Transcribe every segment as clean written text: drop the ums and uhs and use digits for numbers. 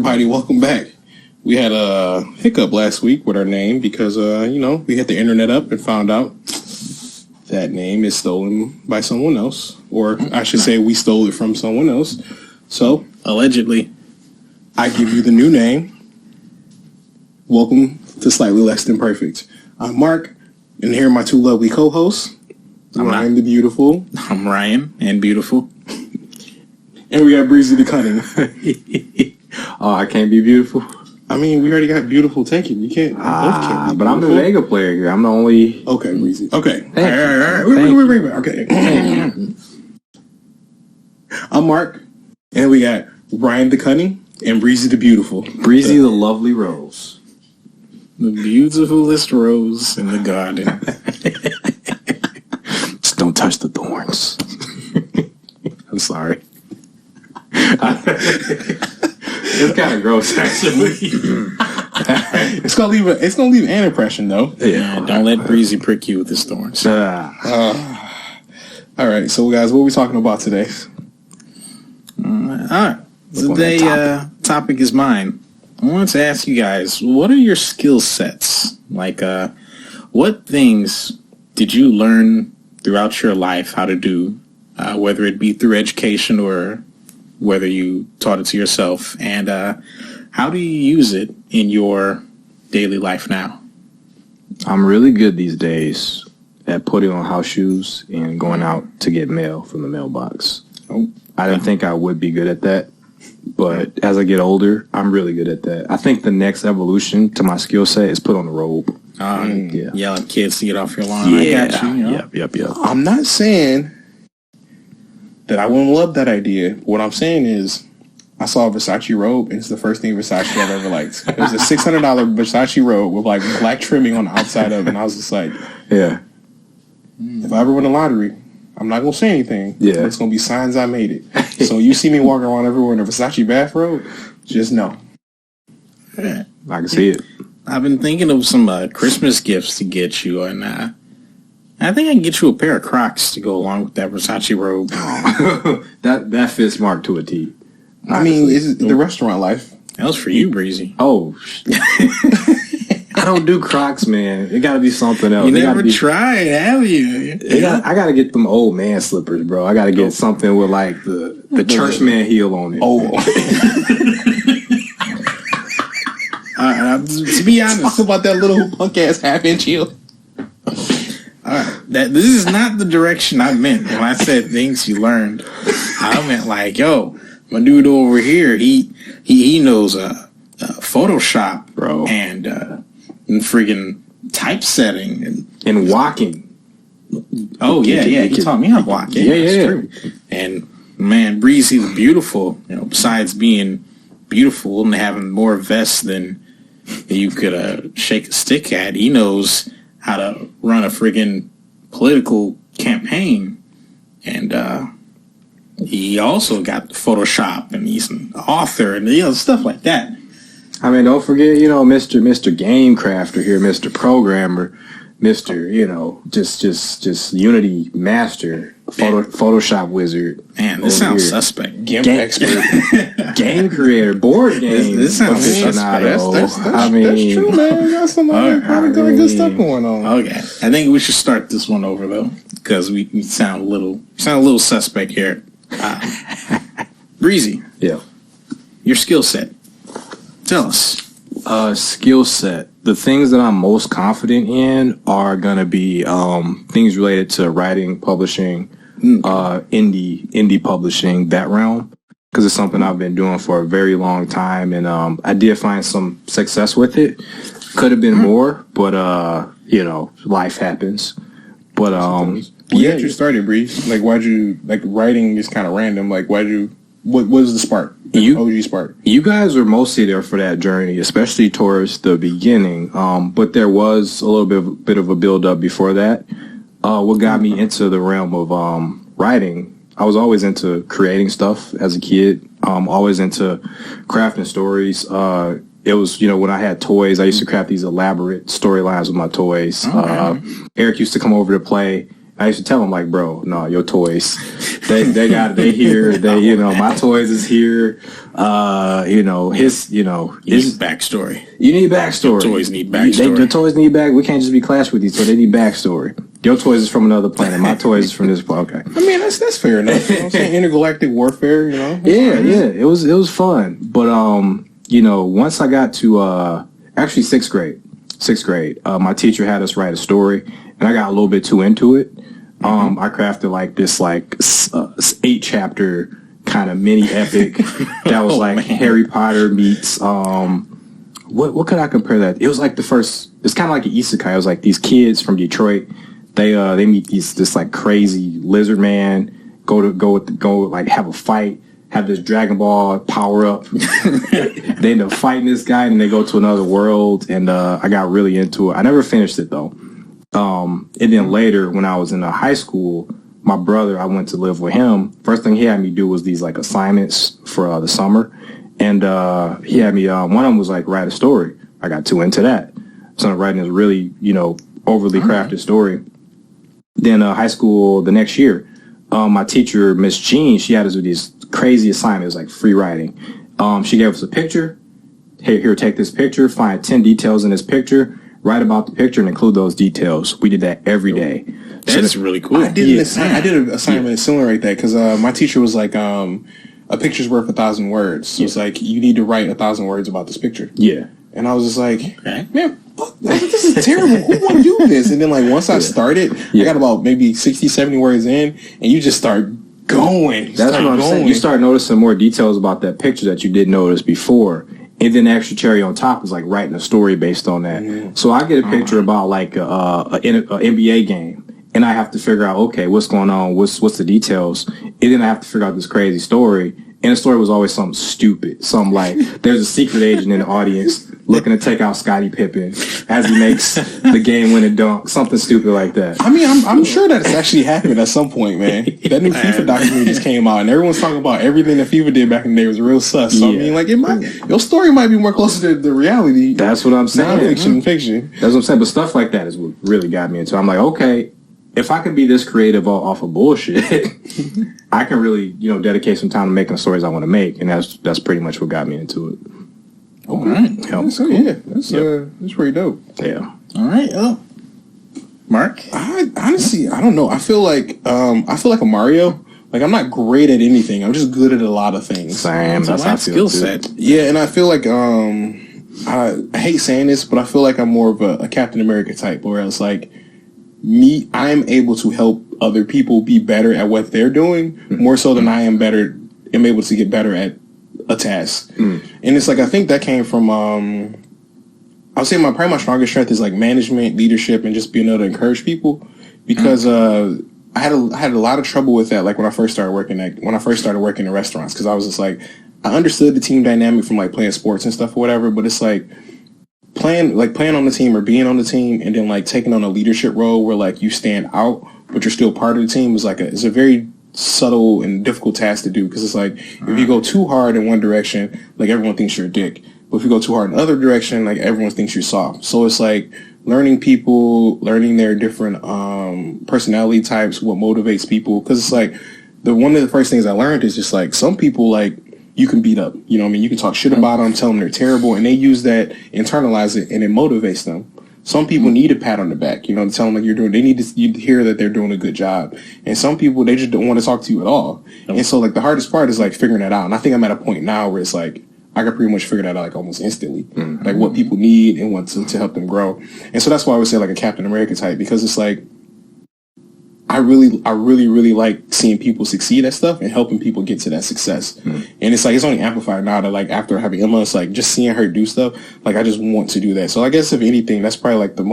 Alrighty, welcome back. We had a hiccup last week with our name because, we hit the internet up and found out that name is stolen by someone else. Or I should say we stole it from someone else. So, allegedly, I give you the new name. Welcome to Slightly Less Than Perfect. I'm Mark, and here are my two lovely co-hosts. Ryan the Beautiful. I'm Ryan and Beautiful. And we got Breezy the Cunning. Oh, I can't be beautiful? I mean, we already got Beautiful taken. You can't. But beautiful. I'm the Vega player here. I'm the only... Okay, Breezy. Okay. All right. Wait. Okay. I'm Mark, and we got Ryan the Cunning and Breezy the Beautiful. Breezy the lovely rose. The beautifulest rose in the garden. Just don't touch the thorns. I'm sorry. It's kind of gross, actually. It's gonna leave an impression, though. Yeah, don't let Breezy prick you with his thorns. All right, so guys, what are we talking about today? All right, today topic is mine. I wanted to ask you guys, what are your skill sets? Like, what things did you learn throughout your life how to do, whether it be through education or whether you taught it to yourself, and how do you use it in your daily life now? I'm really good these days at putting on house shoes and going out to get mail from the mailbox. I didn't think I would be good at that, but as I get older, I'm really good at that. I think the next evolution to my skill set is put on the robe. Yelling at kids to get off your lawn. Yeah. I got you. Yep. I'm not saying that I wouldn't love that idea. What I'm saying is, I saw a Versace robe, and it's the first thing Versace I've ever liked. It was a $600 Versace robe with like black trimming on the outside of it, and I was just like, yeah. If I ever win the lottery, I'm not gonna say anything. Yeah, but it's gonna be signs I made it. So you see me walking around everywhere in a Versace bathrobe, just know. I can see it. I've been thinking of some Christmas gifts to get you, and I think I can get you a pair of Crocs to go along with that Versace robe. that fits Mark to a T. I mean, it's the restaurant life. That was for you, Breezy. Oh, I don't do Crocs, man. It got to be something else. You never tried, have you? I got to get them old man slippers, bro. I got to get something with like the churchman heel on it. Oh. To be honest about that little punk ass half-inch heel. This is not the direction I meant when I said things you learned. I meant like, yo, my dude over here, he knows Photoshop, bro, and freaking typesetting and walking. Oh yeah, he taught me how to walk. Yeah. True. And man, Breezy the Beautiful, besides being beautiful and having more vests than you could shake a stick at, he knows how to run a friggin' political campaign, and he also got Photoshop, and he's an author, and stuff like that. I mean, don't forget, Mr. Game Crafter here, Mr. Programmer, Mr. just Unity Master, Photoshop Wizard. Man, this sounds suspect. Game expert, game creator, board game. This sounds aficionado. That's true, man. We got some good stuff going on. Okay, I think we should start this one over though, because we sound a little suspect here. Breezy, yeah, your skill set. Tell us. Skill set. The things that I'm most confident in are gonna be things related to writing, publishing, indie publishing, that realm, because it's something I've been doing for a very long time, and I did find some success with it. Could have been more, but life happens. But you started, Breeze. Like, why'd you writing is kind of random. Like, what was the spark? OG spark. You guys were mostly there for that journey, especially towards the beginning. But there was a little bit of a build up before that. What got me into the realm of writing, I was always into creating stuff as a kid. Always into crafting stories. It was, when I had toys, I used to craft these elaborate storylines with my toys. Okay. Eric used to come over to play. I used to tell him like, bro, no, your toys, they here, my toys is here. His backstory. You need backstory. The toys need backstory. The toys need back. We can't just be clash with these, so they need backstory. Your toys is from another planet. My toys is from this planet. Okay. I mean, that's fair enough. You know what I'm saying? Intergalactic warfare, Yeah. It was fun. But once I got to actually sixth grade, my teacher had us write a story, and I got a little bit too into it. I crafted like this 8-chapter kind of mini epic that was Harry Potter meets what could I compare that? It was like it's kind of like an isekai. It was like these kids from Detroit. They meet this like crazy lizard man, go have a fight, have this Dragon Ball power up. They end up fighting this guy, and they go to another world, and I got really into it. I never finished it though. And then later, when I was in high school, my brother, I went to live with him. First thing he had me do was these like assignments for the summer, and he had me. One of them was like write a story. I got too into that, so I'm writing this really overly crafted story. Then high school the next year, my teacher, Miss Jean, she had us do these crazy assignments like free writing. She gave us a picture. Hey, here, take this picture. Find 10 details in this picture. Write about the picture and include those details. We did that every day. That's really cool. I did an assignment similar like that because my teacher was like, a picture's worth 1,000 words. So it's like, you need to write 1,000 words about this picture. Yeah. And I was just like, man, fuck, this is terrible. Who want to do this? And then like once I started, I got about maybe 60, 70 words in, and you just start going. That's what I'm saying. You start noticing more details about that picture that you didn't notice before. And then the extra cherry on top is like writing a story based on that. Mm-hmm. So I get a picture about like a NBA game, and I have to figure out, okay, what's going on? What's the details? And then I have to figure out this crazy story. And the story was always something stupid. Something like there's a secret agent in the audience looking to take out Scottie Pippen as he makes the game-winning dunk. Something stupid like that. I mean, I'm sure that it's actually happened at some point, man. That new FIFA documentary just came out, and everyone's talking about everything that FIFA did back in the day was real sus. So, I mean, like, your story might be more closer to the reality. That's what I'm saying. Non-fiction, fiction. That's what I'm saying. But stuff like that is what really got me into it. I'm like, okay, if I could be this creative off of bullshit, I can really, dedicate some time to making the stories I want to make, and that's pretty much what got me into it. All right. That's pretty dope. Yeah. All right. Mark? I don't know. I feel like a Mario. Like, I'm not great at anything. I'm just good at a lot of things. Same. That's my skill set. Yeah, and I feel like I hate saying this, but I feel like I'm more of a Captain America type, where it's like I'm able to help other people be better at what they're doing more so than I am able to get better at a task. And it's like, I think that came from I would say my strongest strength is like management, leadership, and just being able to encourage people, because I had a lot of trouble with that, like when I first started working in restaurants, because I was just like, I understood the team dynamic from like playing sports and stuff or whatever, but it's like playing on the team or being on the team and then like taking on a leadership role where like you stand out but you're still part of the team is like it's a very subtle and difficult task to do, because it's like if you go too hard in one direction, like everyone thinks you're a dick, but if you go too hard in the other direction, like everyone thinks you're soft. So it's like learning people, learning their different personality types, what motivates people, because it's like one of the first things I learned is just like some people like you can beat up, you know what I mean? You can talk shit about them, tell them they're terrible, and they use that, internalize it, and it motivates them. Some people need a pat on the back, to tell them like they need to hear that they're doing a good job. And some people, they just don't want to talk to you at all. And so like the hardest part is like figuring that out. And I think I'm at a point now where it's like, I can pretty much figure that out like almost instantly, like what people need and what to help them grow. And so that's why I would say like a Captain America type, because it's like, I really like seeing people succeed at stuff and helping people get to that success. And it's like, it's only amplified now that like after having Emma, it's like just seeing her do stuff, like I just want to do that. So I guess if anything, that's probably like the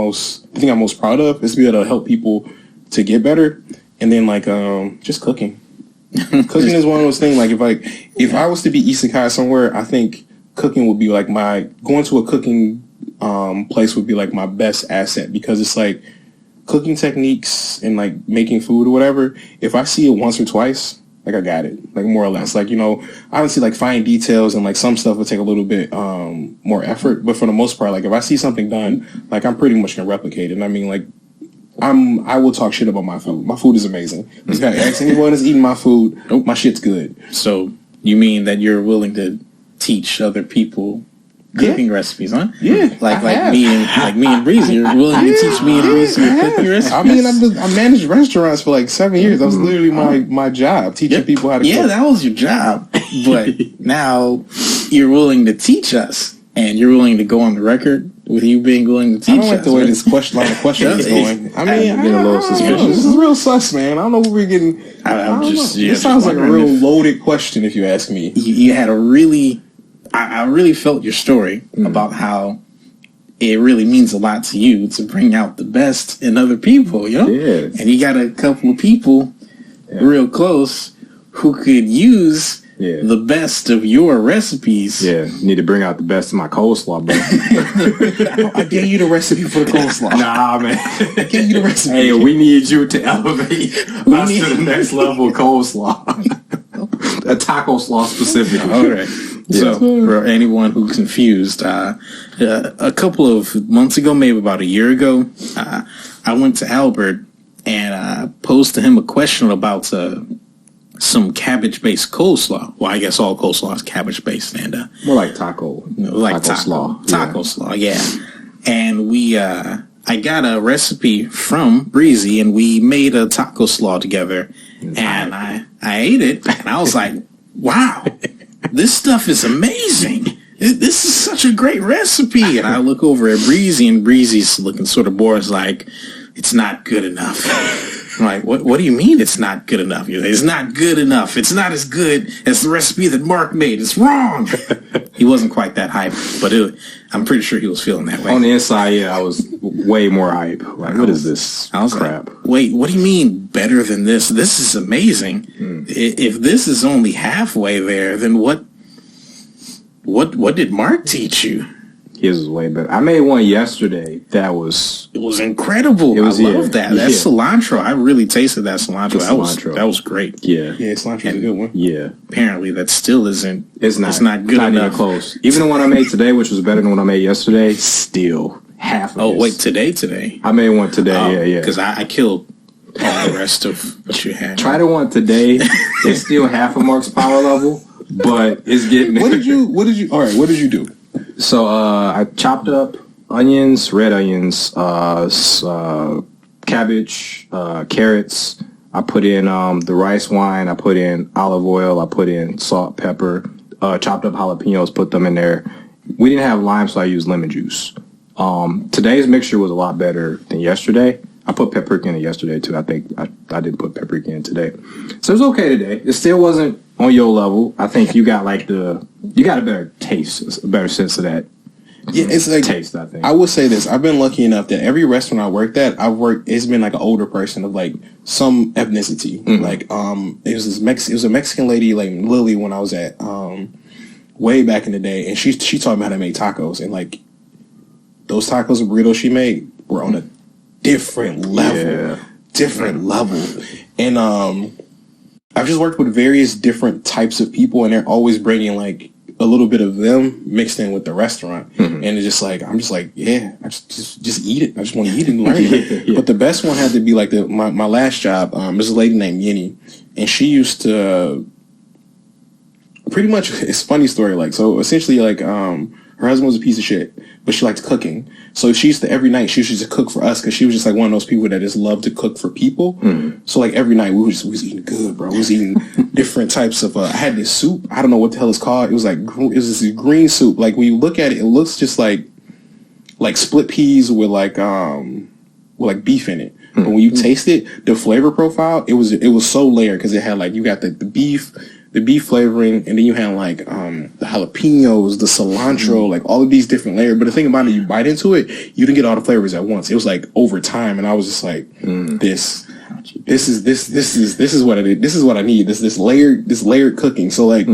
thing I'm most proud of is to be able to help people to get better. And then like just cooking. Cooking is one of those things, like if I was to be isekai somewhere, I think cooking would be like going to a cooking place would be like my best asset, because it's like cooking techniques and like making food or whatever, if I see it once or twice, like I got it, like more or less. Like, obviously like fine details and like some stuff would take a little bit more effort, but for the most part, like if I see something done, like I'm pretty much gonna replicate it. And I mean, like I will talk shit about my food. My food is amazing. Just gotta ask anyone that's eating my food. My shit's good. So you mean that you're willing to teach other people cooking recipes, huh? Yeah, like me and Breezy. You're willing to teach me and Breezy cooking recipes. I mean, I managed restaurants for like 7 years. That was literally my job, teaching people how to cook. Yeah, that was your job. But now you're willing to teach us, and you're willing to go on the record with you being willing to teach us. I don't like the way this line of questions is going. I mean, I'm getting a little suspicious. This is real sus, man. I don't know what we're getting. This sounds like a real loaded question, if you ask me. You had a really... I really felt your story about how it really means a lot to you to bring out the best in other people, you know? Yeah. And you got a couple of people real close who could use the best of your recipes. Yeah, need to bring out the best of my coleslaw, bro. I gave you the recipe for the coleslaw. Nah, man. I gave you the recipe. Hey, we need you to elevate us to the next level of coleslaw. A taco slaw specifically. All right. So, for anyone who's confused, a couple of months ago, maybe about a year ago, I went to Albert and posed to him a question about some cabbage-based coleslaw. Well, I guess all coleslaw is cabbage-based, and more like taco, taco slaw, yeah. And I got a recipe from Breezy, and we made a taco slaw together, and I ate it, and I was like, wow. This stuff is amazing. This is such a great recipe. And I look over at Breezy, and Breezy's looking sort of bored. It's like, it's not good enough. I'm like, what do you mean it's not good enough? It's not good enough. It's not as good as the recipe that Mark made. It's wrong. He wasn't quite that hype, but I'm pretty sure he was feeling that way. On the inside, yeah, I was way more hype. Like, what is this crap? Like, wait, what do you mean better than this? This is amazing. If this is only halfway there, then what did Mark teach you? His was way better. I made one yesterday that was... It was incredible. I love that. That cilantro. I really tasted that cilantro. That was great. Yeah. Yeah, cilantro's a good one. Yeah. Apparently that still isn't... It's not good enough. Even close. Even the one I made today, which was better than the one I made yesterday, still half of it. Oh, wait, today? I made one today, yeah. Because I killed all the rest of what you had. Try the one today. It's still half of Mark's power level, but it's getting... What did you do? So I chopped up onions, red onions, cabbage, carrots. I put in the rice wine. I put in olive oil. I put in salt, pepper, chopped up jalapenos, put them in there. We didn't have lime, so I used lemon juice. Today's mixture was a lot better than yesterday. I put paprika in it yesterday, too. I think I didn't put paprika in today. So it was okay today. It still wasn't on your level. I think you got you got a better taste, a better sense of that. Yeah, it's like taste, I think. I will say this. I've been lucky enough that every restaurant I worked at, it's been like an older person of like some ethnicity. Mm-hmm. Like it was a Mexican lady, like Lily, when I was at way back in the day, and she taught me how to make tacos, and like those tacos and burritos she made were on a different level. And I've just worked with various different types of people, and they're always bringing like a little bit of them mixed in with the restaurant. Mm-hmm. And it's just like, I'm just like, yeah, I just eat it. I just want to eat it and learn it. But the best one had to be like my last job. There's a lady named Yeni, and she used to pretty much, it's a funny story. Like, so essentially like, her husband was a piece of shit, but she liked cooking. So she used to, every night, she used to cook for us because she was just like one of those people that just loved to cook for people. Mm-hmm. So like every night we was eating good, bro. We was eating different types of, I had this soup. I don't know what the hell it's called. It was this green soup. Like when you look at it, it looks just like split peas with like beef in it. Mm-hmm. But when you taste it, the flavor profile, it was so layered because it had like, you got the beef flavoring, and then you had like the jalapenos, the cilantro, like all of these different layers. But the thing about it, you bite into it, you didn't get all the flavors at once. It was like over time, and I was just like, this is what I need. This is what I need. This layered cooking. So like,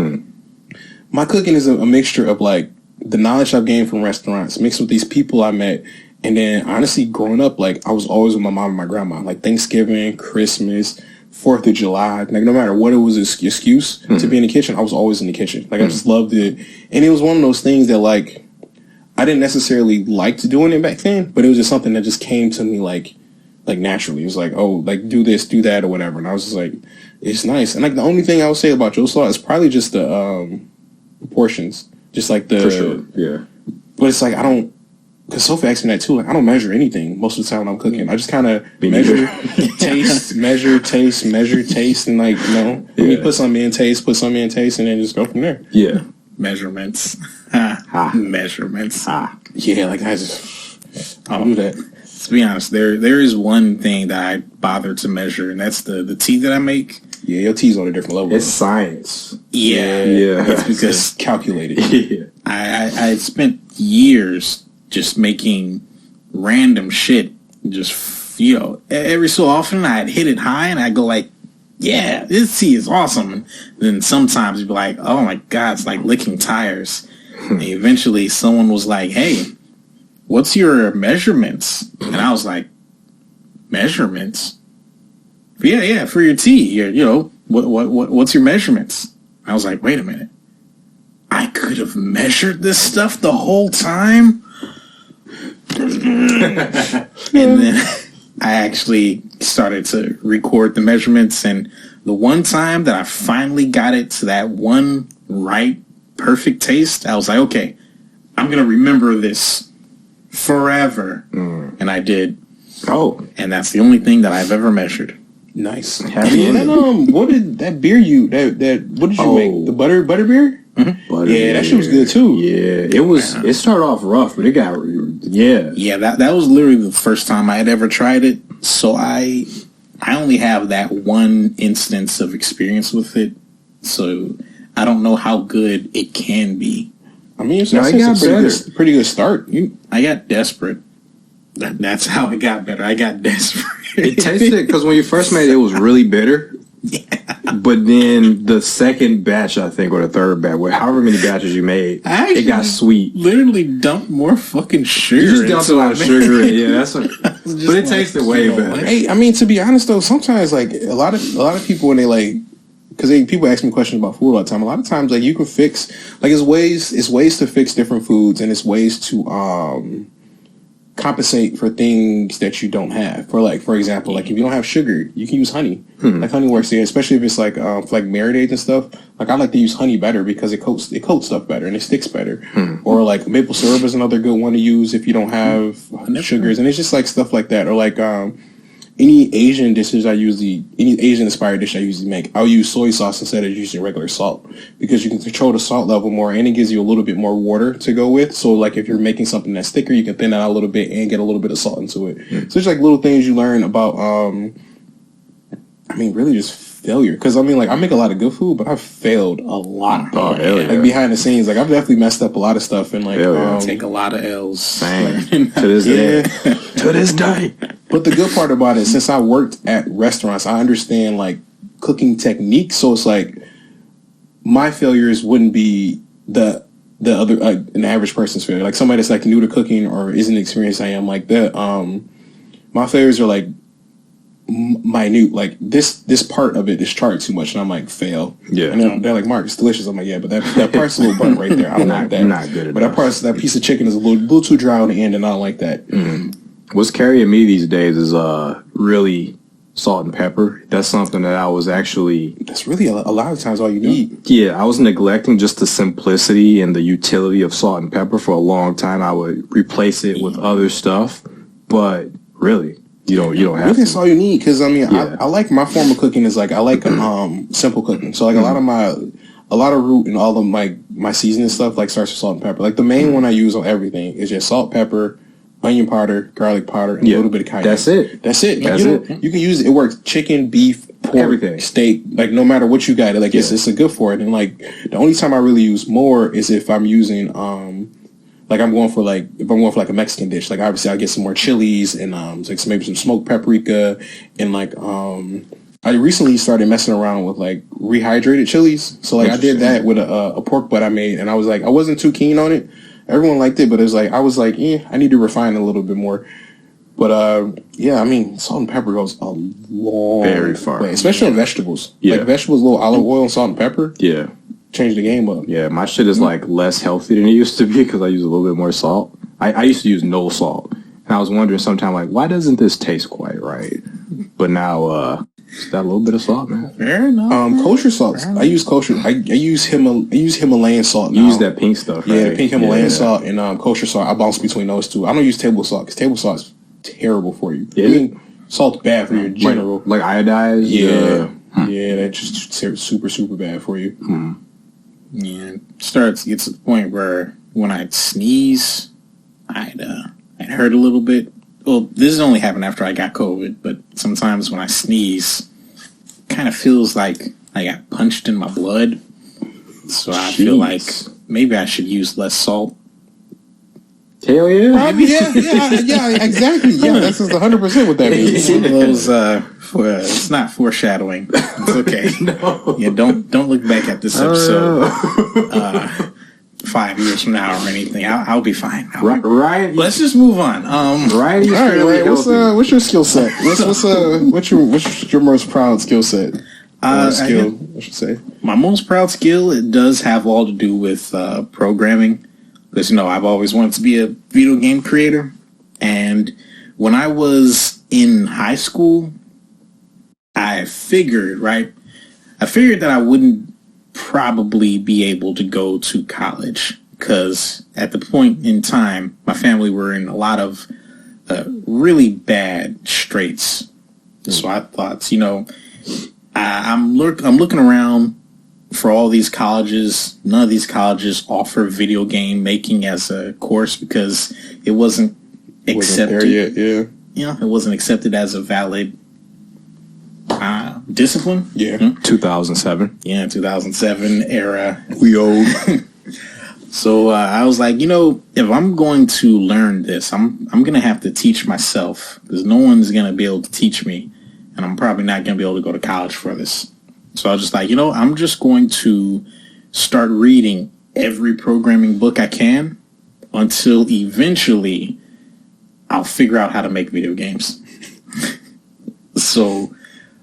my cooking is a mixture of like the knowledge I've gained from restaurants mixed with these people I met. And then honestly, growing up, like I was always with my mom and my grandma, like Thanksgiving, Christmas, 4th of July, like no matter what it was, an excuse to be in the kitchen, I was always in the kitchen. Like I just loved it. And it was one of those things that like, I didn't necessarily like to doing it back then, but it was just something that just came to me like like naturally. It was like, oh, like do this, do that, or whatever. And I was just like, it's nice. And like the only thing I would say about your salt is probably just the proportions, just like the. For sure, yeah. But it's like I don't. Because Sophie asked me that too. Like, I don't measure anything most of the time when I'm cooking. I just kind of measure, taste, and like, you know, put something in, taste, and then just go from there. Yeah. Measurements. Measurements. Yeah, like I just do that. To be honest, there is one thing that I bother to measure, and that's the tea that I make. Yeah, your tea's on a different level. It's science. Yeah. It's because it's calculated. Yeah. I spent years just making random shit. Just, you know, every so often I'd hit it high and I'd go like, yeah, this tea is awesome. And then sometimes you'd be like, oh my God, it's like licking tires. And eventually someone was like, hey, what's your measurements? And I was like, measurements? Yeah, for your tea. You know, what's your measurements? I was like, wait a minute. I could have measured this stuff the whole time? And then I actually started to record the measurements, and the one time that I finally got it to that one right perfect taste, I was like, okay, I'm gonna remember this forever. And I did. And that's the only thing that I've ever measured. Nice. What did that beer what did you make? The butter beer? Mm-hmm. Yeah, that shit was good too. Yeah, it started off rough, but it got that was literally the first time I had ever tried it. So I only have that one instance of experience with it, so I don't know how good it can be. I mean, it's a pretty good start. I got desperate. That's how it got better. I got desperate. It tasted, because when you first made it, it was really bitter. Yeah. But then the second batch, I think, or the third batch, however many batches you made, it got sweet. Literally dumped more fucking sugar. You just dumped a lot of sugar in. Yeah, that's what. But it tasted way better. Hey, I mean, to be honest though, sometimes like a lot of people when they like, because people ask me questions about food all the time. A lot of times, like you can fix, like it's ways to fix different foods, and it's ways to compensate for things that you don't have. For example, like if you don't have sugar, you can use honey. Like honey works there, especially if it's like for like marinades and stuff. Like I like to use honey better because it coats stuff better and it sticks better. Or like maple syrup is another good one to use if you don't have sugars, and it's just like stuff like that. Or like any Asian dishes any Asian inspired dish I usually make, I'll use soy sauce instead of using regular salt, because you can control the salt level more and it gives you a little bit more water to go with. So like if you're making something that's thicker, you can thin it out a little bit and get a little bit of salt into it. So it's like little things you learn about, I mean, really just failure. Because I mean, like I make a lot of good food, but I've failed a lot. Like behind the scenes, like I've definitely messed up a lot of stuff and like take a lot of L's. Same. To this day. To this day. But the good part about it, since I worked at restaurants, I understand like cooking techniques. So it's like my failures wouldn't be the other an average person's failure. Like somebody that's like new to cooking or isn't experienced I am like that. My failures are like minute. Like this part of it is charred too much, and I'm like fail. Yeah. And they're like, Mark, it's delicious. I'm like, yeah, but that part's a little burnt right there. I don't like that. Not good. But that piece of chicken is a little too dry on the end, and I don't like that. What's carrying me these days is really salt and pepper. That's something that I was actually... That's really a lot of times all you need. Yeah, I was neglecting just the simplicity and the utility of salt and pepper for a long time. I would replace it with other stuff, but really, you don't have really to. That's all you need, because I mean, I like my form of cooking is like I like simple cooking. So like a lot of root and all of my seasoning stuff like starts with salt and pepper. Like the main one I use on everything is just salt, pepper, onion powder, garlic powder, and a little bit of cayenne. That's it. You can use it. It works chicken, beef, pork, everything, steak. Like no matter what you got, like it's a good for it. And like the only time I really use more is if I'm using if I'm going for like a Mexican dish. Like obviously I get some more chilies and like maybe some smoked paprika and like I recently started messing around with like rehydrated chilies. So like I did that with a pork butt I made, and I was like I wasn't too keen on it. Everyone liked it, but it was like I was like, I need to refine it a little bit more. But I mean, salt and pepper goes a long very far way, especially on vegetables. Like vegetables, a little olive oil and salt and pepper. Yeah, change the game up. Yeah, my shit is like less healthy than it used to be because I use a little bit more salt. I used to use no salt, And I was wondering sometime, like, why doesn't this taste quite right? But now, just that little bit of salt, man. Fair enough. Kosher salt. I use kosher. I use Himalayan salt now. You use that pink stuff, right? Yeah, the pink Himalayan salt and kosher salt. I bounce between those two. I don't use table salt because table salt is terrible for you. Yeah. I mean, salt's bad for your general. Like iodized? Yeah. Yeah, that's just super, super bad for you. Yeah, it starts to get to the point where when I'd sneeze, I'd hurt a little bit. Well, this only happened after I got COVID, but sometimes when I sneeze, it kind of feels like I got punched in my blood. So I feel like maybe I should use less salt. Hell yeah. Yeah, exactly. Yeah, that's just 100% what that means. It's not foreshadowing. It's okay. No. Yeah, don't look back at this episode 5 years from now or anything. I'll be fine. Right. Let's just move on. Right. What's your skill set? What's your most proud skill set? Skill, I should say. My most proud skill, it does have all to do with programming. Because, I've always wanted to be a video game creator. And when I was in high school, I figured that I wouldn't probably be able to go to college. Because at the point in time, my family were in a lot of really bad straits. So I thought, I'm looking around for all these colleges. None of these colleges offer video game making as a course because it wasn't accepted. There yet, yeah. It wasn't accepted as a valid discipline. Yeah. 2007. Yeah, 2007 era. We old. So I was like, if I'm going to learn this, I'm going to have to teach myself because no one's going to be able to teach me, and I'm probably not going to be able to go to college for this. So I was just like, I'm just going to start reading every programming book I can until eventually I'll figure out how to make video games. So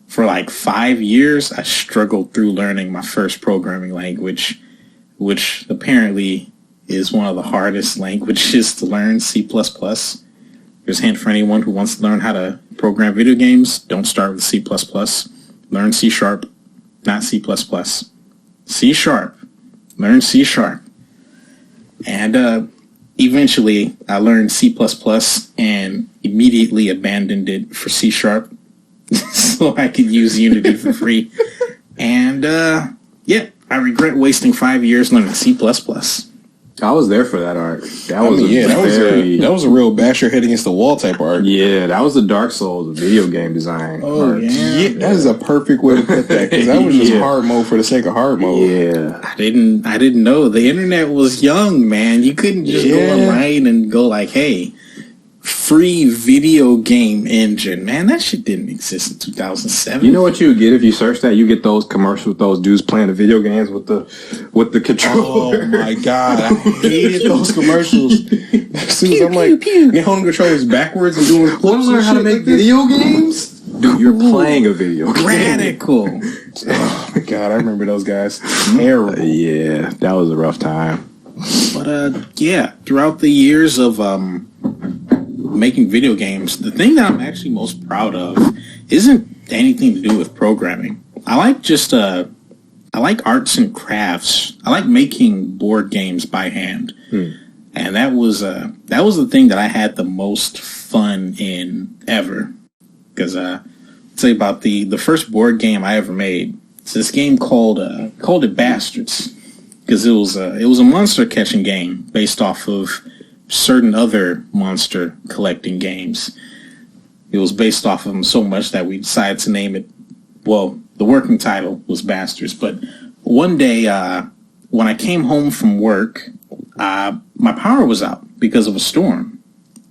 for like 5 years, I struggled through learning my first programming language, which apparently is one of the hardest languages to learn, C++. There's a hint for anyone who wants to learn how to program video games. Don't start with C++. Learn C#. Not C++. C#. Learn C#. And eventually I learned C++ and immediately abandoned it for C# so I could use Unity for free. And I regret wasting 5 years learning C++. I was there for that art. That was a real bash your head against the wall type art. Yeah, that was the Dark Souls of video game design. Oh, art. Yeah, that is a perfect way to put that because that was just hard mode for the sake of hard mode. Yeah, I didn't know the internet was young, man. You couldn't just go online and go like, hey, free video game engine. Man, that shit didn't exist in 2007. You know what you would get if you search that? You get those commercials with those dudes playing the video games with the controller. Oh my god, I hated those commercials. As soon as I'm like, get home controllers backwards and doing flips. Want to learn how to make video games? Dude, you're playing a video game. Radical. Oh my god, I remember those guys. Terrible. Yeah, that was a rough time. But throughout the years of making video games, the thing that I'm actually most proud of isn't anything to do with programming. I like arts and crafts. I like making board games by hand. And that was the thing that I had the most fun in ever. Because I'll tell you about the first board game I ever made. It's this game called it Bastards. Because it was a monster catching game based off of certain other monster collecting games. It was based off of them so much that we decided to name it, well, the working title was Bastards. But one day, when I came home from work, my power was out because of a storm.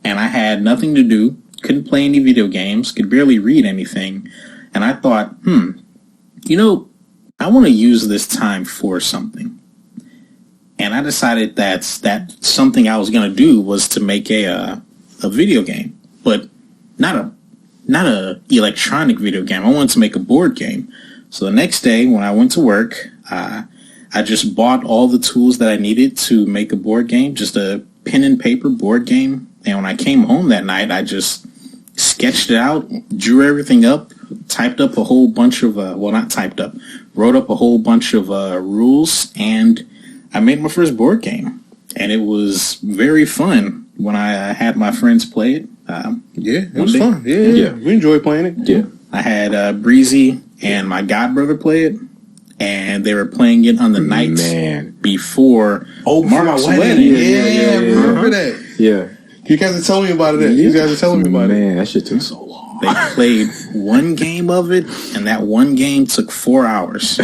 And I had nothing to do, couldn't play any video games, could barely read anything. And I thought, I want to use this time for something. And I decided that something I was going to do was to make a video game, but not a electronic video game. I wanted to make a board game. So the next day when I went to work, I just bought all the tools that I needed to make a board game, just a pen and paper board game. And when I came home that night, I just sketched it out, drew everything up, typed up a whole bunch of, not typed up, wrote up a whole bunch of rules, and I made my first board game. And it was very fun when I had my friends play it. It was fun. Yeah. We enjoyed playing it. Yeah. I had Breezy and my godbrother play it, and they were playing it on the night before Mark's wedding. Yeah, I remember that. Yeah. You guys are telling me about it. You guys are telling me about it. Man, that shit took so long. They played one game of it, and that one game took 4 hours.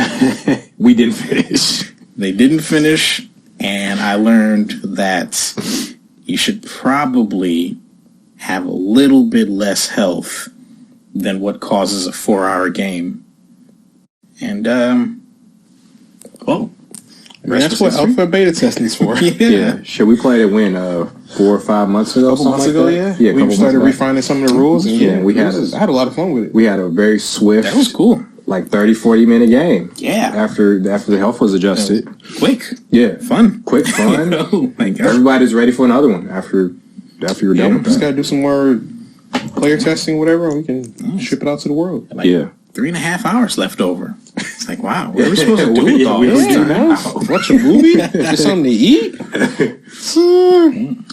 We didn't finish. They didn't finish, and I learned that you should probably have a little bit less health than what causes a 4-hour game. And, that's what alpha beta testing is for. Yeah. Sure, we played it 4 or 5 months ago. A couple months ago, yeah. We started refining some of the rules. And I had a lot of fun with it. We had a very swift. That was cool. Like 30, 40-minute game. Yeah. After the health was adjusted. Quick. Yeah. Fun. Quick, fun. Oh, my God. Everybody's ready for another one after you're done with just that. got to do some more player testing, whatever, and we can ship it out to the world. Like 3.5 hours left over. It's like, wow, what are we supposed to do with all this this time? Watch a movie? Get something to eat?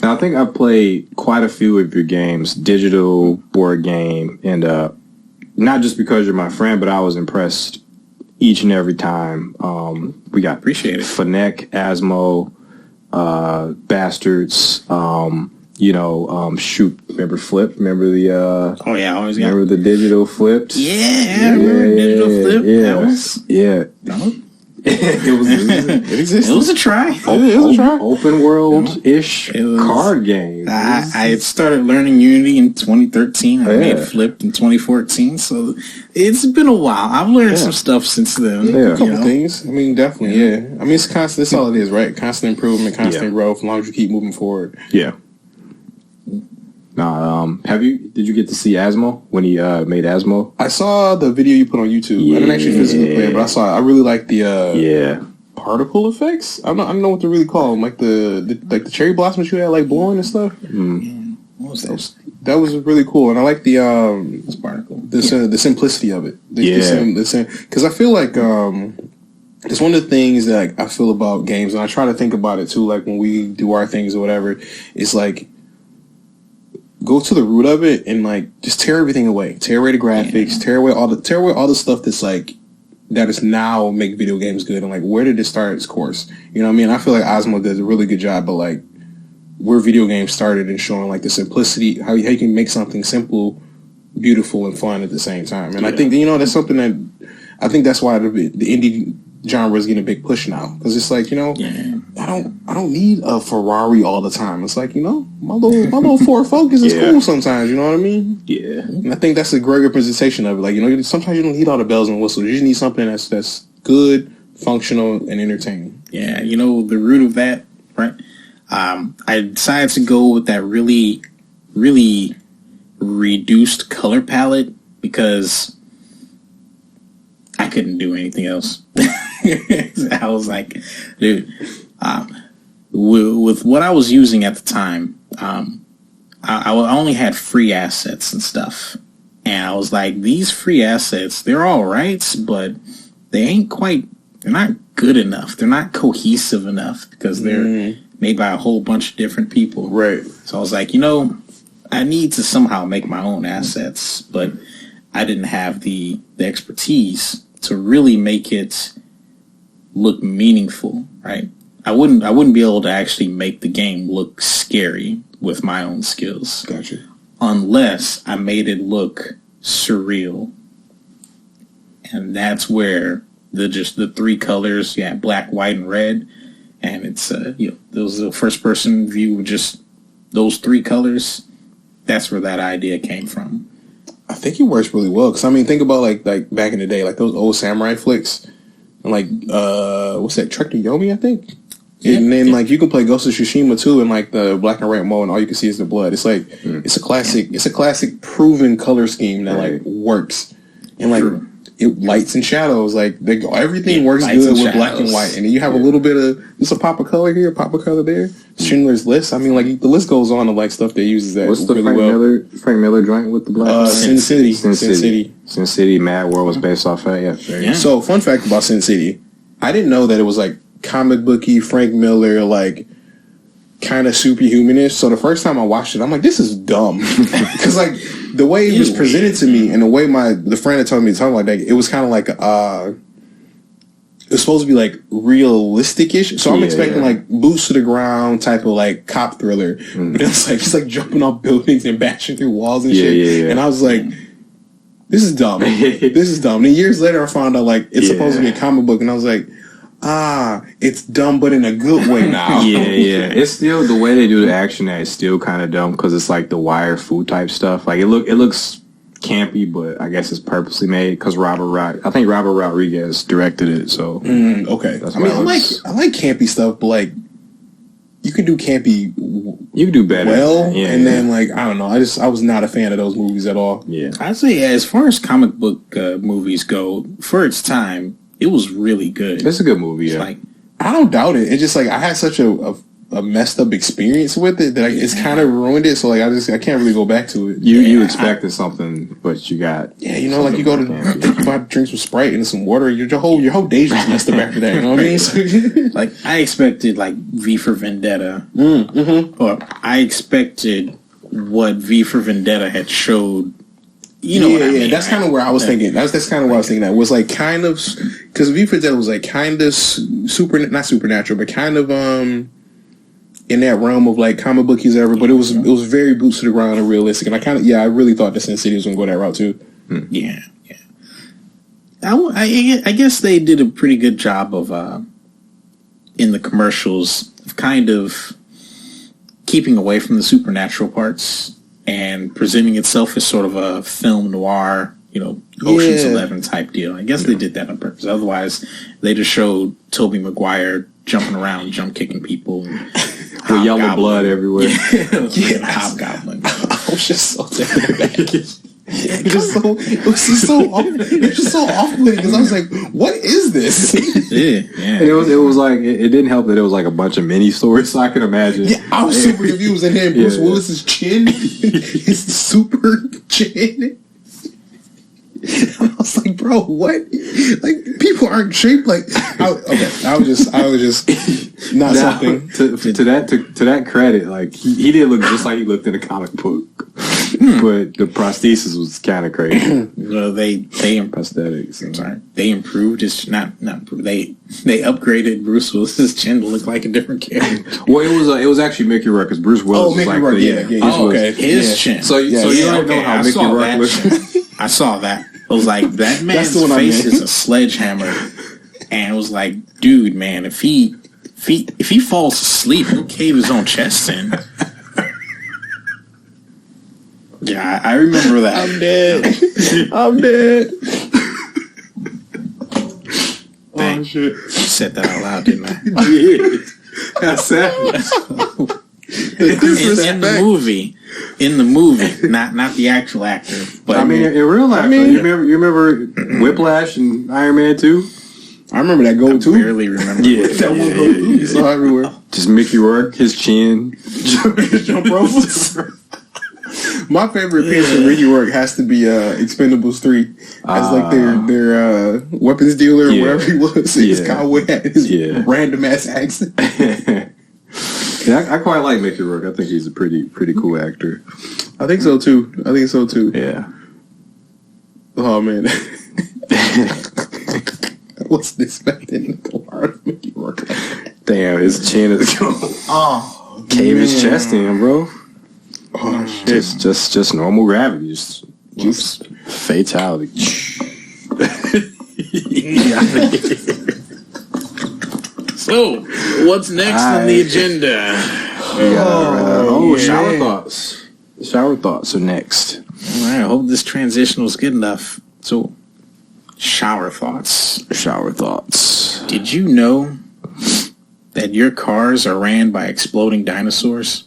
Now, I think I played quite a few of your games, digital, board game, and not just because you're my friend, but I was impressed each and every time. We got Appreciate it. Fennec, Asmo, Bastards, shoot, remember Flip? Remember the always got remember the digital flips? Yeah, I remember digital flip. Yeah. That was it existed. It was a try. Open world-ish card game. I had started learning Unity in 2013. I made Flip in 2014, so it's been a while. I've learned some stuff since then. A couple things. I mean, definitely, yeah. I mean, it's constant. That's all it is, right? Constant improvement, constant growth, as long as you keep moving forward. Yeah. Did you get to see Asmo when he made Asmo? I saw the video you put on YouTube. I didn't actually physically play it, but I really like the particle effects. I don't know what to really call them, like the cherry blossoms you had like blowing and stuff. What was that? That was really cool, and I like the simplicity of it. Because I feel like it's one of the things that I feel about games, and I try to think about it too. Like when we do our things or whatever, it's like, go to the root of it and like just tear everything away. Tear away the graphics. Tear away all the stuff that's like that is now make video games good. And like, where did it start its course? You know what I mean? I feel like Osmo does a really good job, but like where video games started and showing like the simplicity, how you can make something simple, beautiful, and fun at the same time. And I think that's something that I think that's why the indie genre is getting a big push now, because it's like, I don't need a Ferrari all the time. It's like, my little Ford Focus is cool sometimes. You know what I mean? Yeah. And I think that's a great representation of it. Like, sometimes you don't need all the bells and whistles. You just need something that's good, functional, and entertaining. Yeah, the root of that, right? I decided to go with that really, really reduced color palette because I couldn't do anything else. I was like, dude, with what I was using at the time, I only had free assets and stuff. And I was like, these free assets, they're all right, but they're not good enough. They're not cohesive enough because they're made by a whole bunch of different people. Right. So I was like, I need to somehow make my own assets, but I didn't have the expertise to really make it look meaningful, right? I wouldn't be able to actually make the game look scary with my own skills. Gotcha. Unless I made it look surreal. And that's where the three colors, black, white, and red, and it's those the first person view with just those three colors. That's where that idea came from. I think it works really well, because I mean, think about like back in the day, like those old samurai flicks, and like what's that, Trek to Yomi, I think. And then like you can play Ghost of Tsushima too in like the black and white mode, and all you can see is the blood. It's like it's a classic proven color scheme that like works. And like lights and shadows. Like everything works good with black and white, and then you have a little bit of just a pop of color here, a pop of color there. Schindler's List. I mean, like the list goes on of like stuff that uses that. What's the really Frank Miller joint with the black? Sin City. Sin City. Mad World was based off that. Yeah. So fun fact about Sin City, I didn't know that it was like comic booky Frank Miller, like kind of superhumanish. So the first time I watched it, I'm like, this is dumb, because like the way it was presented to me and the way the friend had told me to talk like that, it was kind of like it was supposed to be like realistic-ish. So I'm expecting like boots to the ground type of like cop thriller, but it's like he's like jumping off buildings and bashing through walls and shit. And I was like, this is dumb. This is dumb. And years later, I found out like it's supposed to be a comic book, and I was like, it's dumb, but in a good way now. It's still the way they do the action that is still kind of dumb, because it's like the Wire food type stuff. Like it looks campy, but I guess it's purposely made because I think Robert Rodriguez directed it. So okay, I mean, I like campy stuff, but like you can do campy. You can do better. Then like I don't know. I was not a fan of those movies at all. Yeah, I'd say as far as comic book movies go, for its time, it was really good. It's a good movie. Yeah. Like, I don't doubt it. It's just like I had such a messed up experience with it that it's kind of ruined it. So like I can't really go back to it. You expected something, but you got like you go to you buy drinks with Sprite and some water. Your whole day's just messed up after that. You know what I mean? So, like I expected like V for Vendetta, or I expected what V for Vendetta had showed. You know what I mean? That's kind of where I was thinking. That's kind of where I was thinking. That was like kind of because V for Vendetta was like kind of not supernatural, but kind of in that realm of like comic bookies ever. But it was very boots to the ground and realistic. And I really thought the Sin City was gonna go that route too. Yeah. I guess they did a pretty good job of in the commercials of kind of keeping away from the supernatural parts and presenting itself as sort of a film noir, Ocean's 11 type deal. I guess they did that on purpose. Otherwise, they just showed Tobey Maguire jumping around, jump kicking people, with yellow blood everywhere. Hobgoblin. I was just so taken aback. It was just so off-putting because I was like, "What is this?" And it was like it didn't help that it was like a bunch of mini stories, so I can imagine. Yeah, I was super confused. And then Bruce Willis's chin, his super chin. I was like, bro, what? Like, people aren't shaped like. I was just not something. To that credit, like he did look just like he looked in a comic book, but the prosthesis was kind of crazy. Well, they prosthetics. I'm sorry, they improved his not improved. They upgraded Bruce Willis's chin to look like a different character. Well, it was actually Mickey Rourke because Bruce Willis was like his chin. So you don't know how Mickey Rourke looks. I saw that. It was like, that man's face is a sledgehammer. And it was like, dude, man, if he falls asleep, he'll cave his own chest in. Yeah, I remember that. I'm dead. Dang. Oh, shit. I said that out loud, didn't I? Yeah. I said In the movie, not the actual actor. But I mean, in real life, you remember Whiplash and Iron Man 2? I remember that goal too. I barely remember. That one goal too. You saw everywhere. Just Mickey Rourke, his chin, jump ropes. My favorite appearance from Mickey Rourke has to be Expendables 3 as like their weapons dealer or whatever he was. His cowboy hat, his random ass accent. Yeah, I quite like Mickey Rourke. I think he's a pretty cool actor. I think so too. Yeah. Oh man. What's this back in the car? Mickey Rourke. Damn, his chin is going. Oh, cave his chest in, bro. Oh shit. Just normal gravity. Just fatality. So, what's next on the agenda? Shower thoughts. Shower thoughts are next. All right, I hope this transition was good enough. So, shower thoughts. Shower thoughts. Did you know that your cars are ran by exploding dinosaurs?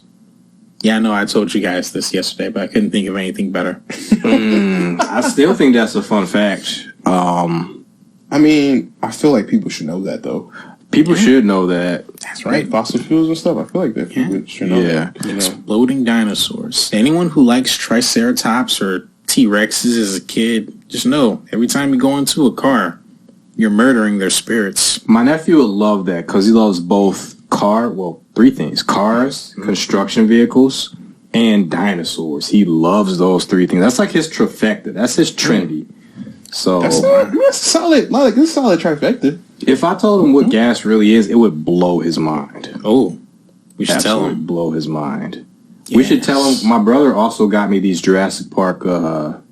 Yeah, I know I told you guys this yesterday, but I couldn't think of anything better. I still think that's a fun fact. I mean, I feel like people should know that, though. People should know that. That's right. Fossil fuels and stuff. I feel like that people should know that. You know? Exploding dinosaurs. Anyone who likes Triceratops or T-Rexes as a kid, just know, every time you go into a car, you're murdering their spirits. My nephew would love that because he loves both three things. Cars, construction vehicles, and dinosaurs. He loves those three things. That's like his trifecta. That's his trinity. So that's solid. Like, it's solid trifecta. If I told him what gas really is, it would blow his mind. Oh, we should tell him. Blow his mind. Yes. We should tell him. My brother also got me these Jurassic Park,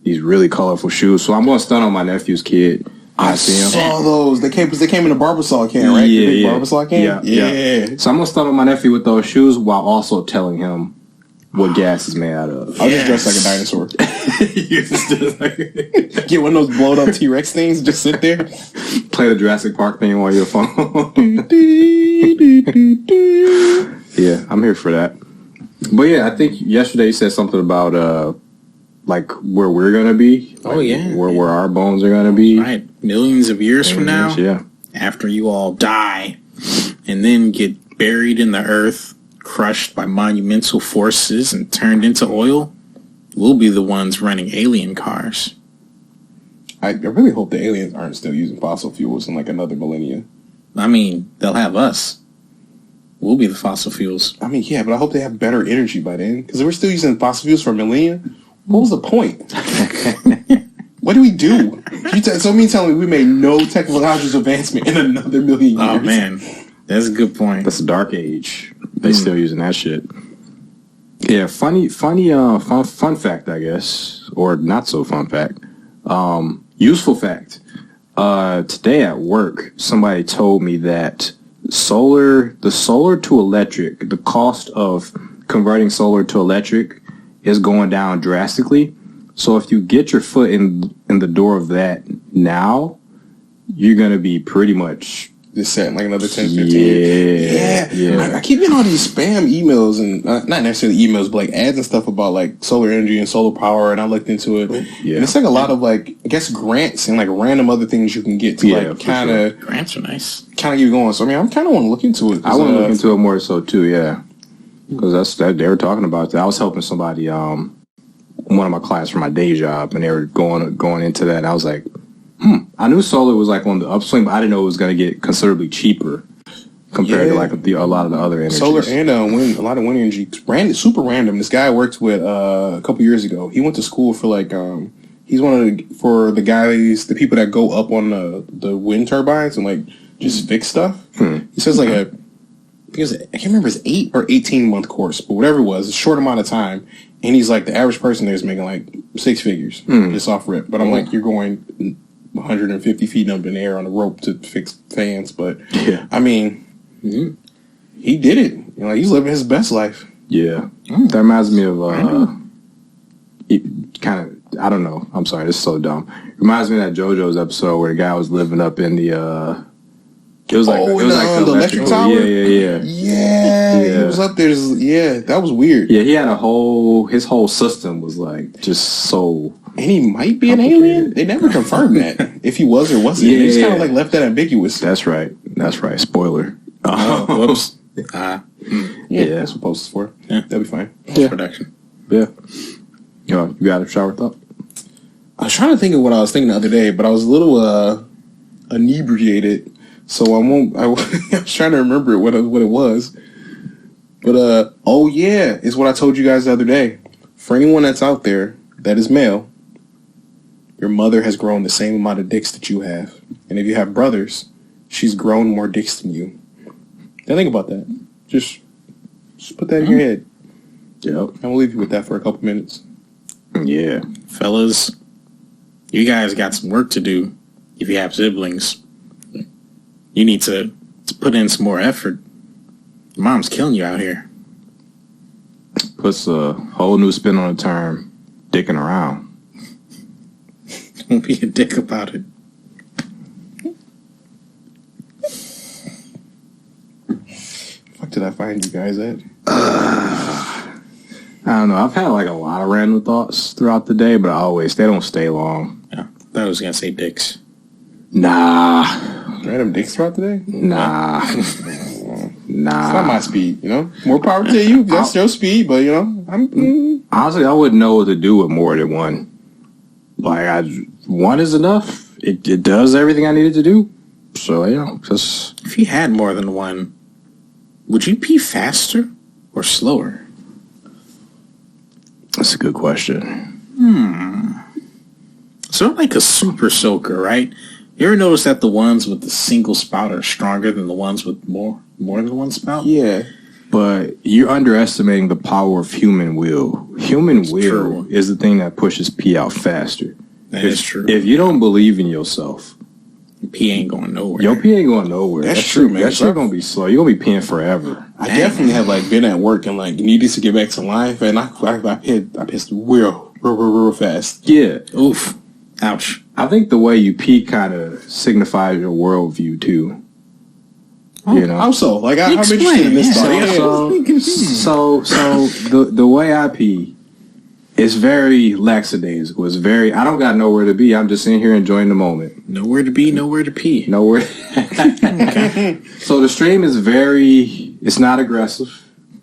these really colorful shoes. So I'm going to stun on my nephew's kid. I saw those. They came in a Barbasol can, right? Yeah, the big Barbasol can? Yeah. So I'm going to stun on my nephew with those shoes while also telling him what gas is made out of. I'll just dress like a dinosaur. Get one of those blowed up T-Rex things, just sit there. Play the Jurassic Park thing on your phone. Yeah, I'm here for that. But yeah, I think yesterday you said something about like where we're gonna be. Where our bones are gonna be. Right. Millions of years from now. Yeah. After you all die and then get buried in the earth, crushed by monumental forces and turned into oil, we'll be the ones running alien cars. I really hope the aliens aren't still using fossil fuels in like another millennia. I mean, they'll have us. We'll be the fossil fuels. I mean, yeah, but I hope they have better energy by then. Because if we're still using fossil fuels for a millennia, what was the point? What do we do? So me telling me we made no technological advancement in another million years. Oh, man. That's a good point. That's a dark age. They still using that shit. Yeah, fun fact, I guess. Or not so fun fact. Useful fact. Today at work, somebody told me that the solar to electric, the cost of converting solar to electric is going down drastically. So if you get your foot in the door of that now, you're going to be pretty much just set in like another 10, 15 years. Yeah. I keep getting all these spam emails and not necessarily emails, but like ads and stuff about like solar energy and solar power. And I looked into it. Yeah. And it's like a lot of like, I guess grants and like random other things you can get to like kind of. Sure. Grants are nice. Kind of get you going. So I mean, I kind of want to look into it. I want to look into it more so too. Yeah. Because they were talking about that. I was helping somebody, one of my clients for my day job, and they were going into that. And I was like, I knew solar was like on the upswing, but I didn't know it was going to get considerably cheaper compared to like a lot of the other energies. Solar and wind, a lot of wind energy. Super random. This guy I worked with a couple years ago. He went to school for like he's the people that go up on the wind turbines and like just fix stuff. He says like I can't remember his 8 or 18-month course, but whatever it was, a short amount of time. And he's like, the average person there is making like 6 figures just off rip. But I'm like, you're going 150 feet up in the air on a rope to fix fans. But I mean, he did it. You know, he's living his best life. Yeah. That reminds me of I don't know. I'm sorry, this is so dumb. It reminds me of that JoJo's episode where the guy was living up in the it was like the electric tower. Yeah. He was up there. That was weird. Yeah, he had his whole system was like just so. And he might be an alien. They never confirmed that if he was or wasn't. They just kind of like left that ambiguous. That's right. Spoiler. Whoops. That's what post is for. Yeah, that'll be fine. Production. Yeah. You got a shower thought? I was trying to think of what I was thinking the other day, but I was a little inebriated. So I was trying to remember what it was. But, it's what I told you guys the other day. For anyone that's out there that is male, your mother has grown the same amount of dicks that you have. And if you have brothers, she's grown more dicks than you. Now think about that. Just put that in your head. Yep. And we'll leave you with that for a couple minutes. Yeah. Fellas, you guys got some work to do if you have siblings. You need to put in some more effort. Your mom's killing you out here. Puts a whole new spin on the term, dicking around. Don't be a dick about it. Fuck did I find you guys at? I don't know. I've had like a lot of random thoughts throughout the day, but they don't stay long. Yeah, I thought I was going to say dicks. Nah. Random dick spot today? Nah. It's not my speed, you know? More power to you. That's your speed, but, you know, honestly, I wouldn't know what to do with more than one. Like, one is enough. It does everything I needed to do. So, you know, just... If you had more than one, would you pee faster or slower? That's a good question. So like a super soaker, right? You ever notice that the ones with the single spout are stronger than the ones with more than one spout? yeah. But you're underestimating the power of human will. Human will is the thing that pushes pee out faster. That is true. If you don't believe in yourself, pee ain't going nowhere. your pee ain't going nowhere. That's true, man. That shit gonna be slow. You're gonna be peeing forever. I definitely have, like, been at work and, like, needed to get back to life, and I pissed real fast. Yeah. Oof. Ouch. I think the way you pee kind of signifies your worldview, too. You know? How so? Like, I'm interested in this stuff. So the way I pee is very lackadaisical. It's very, I don't got nowhere to be. I'm just in here enjoying the moment. Nowhere to be, nowhere to pee. Nowhere. So the stream is very, it's not aggressive.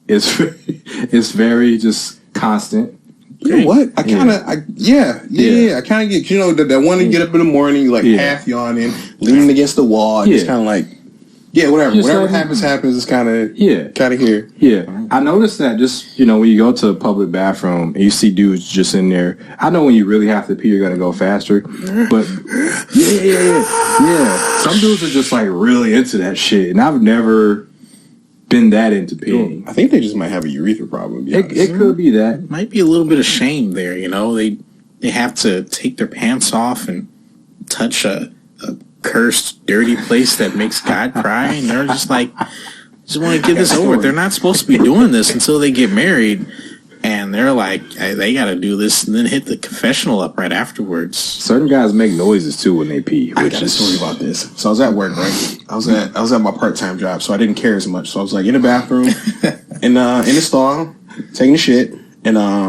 It's very just constant. You know what? I kind of, I kind of get, you know, that one to get up in the morning, you like half yawning, leaning against the wall, and just kind of like, whatever happens, it's kind of here. Yeah. I noticed that just, you know, when you go to a public bathroom and you see dudes just in there, I know when you really have to pee, you're going to go faster, but some dudes are just like really into that shit, and I've never been that into peeing. I think they just might have a urethra problem. It could be that. Might be a little bit of shame there, you know. They have to take their pants off and touch a cursed, dirty place that makes God cry, and they're just like, just want to get this over. They're not supposed to be doing this until they get married, and they're like, they got to do this and then hit the confessional up right afterwards. Certain guys make noises too when they pee. I got a story about this. So I was at work, right? I was at my part-time job, so I didn't care as much. So I was like in the bathroom, in the stall, taking a shit, and I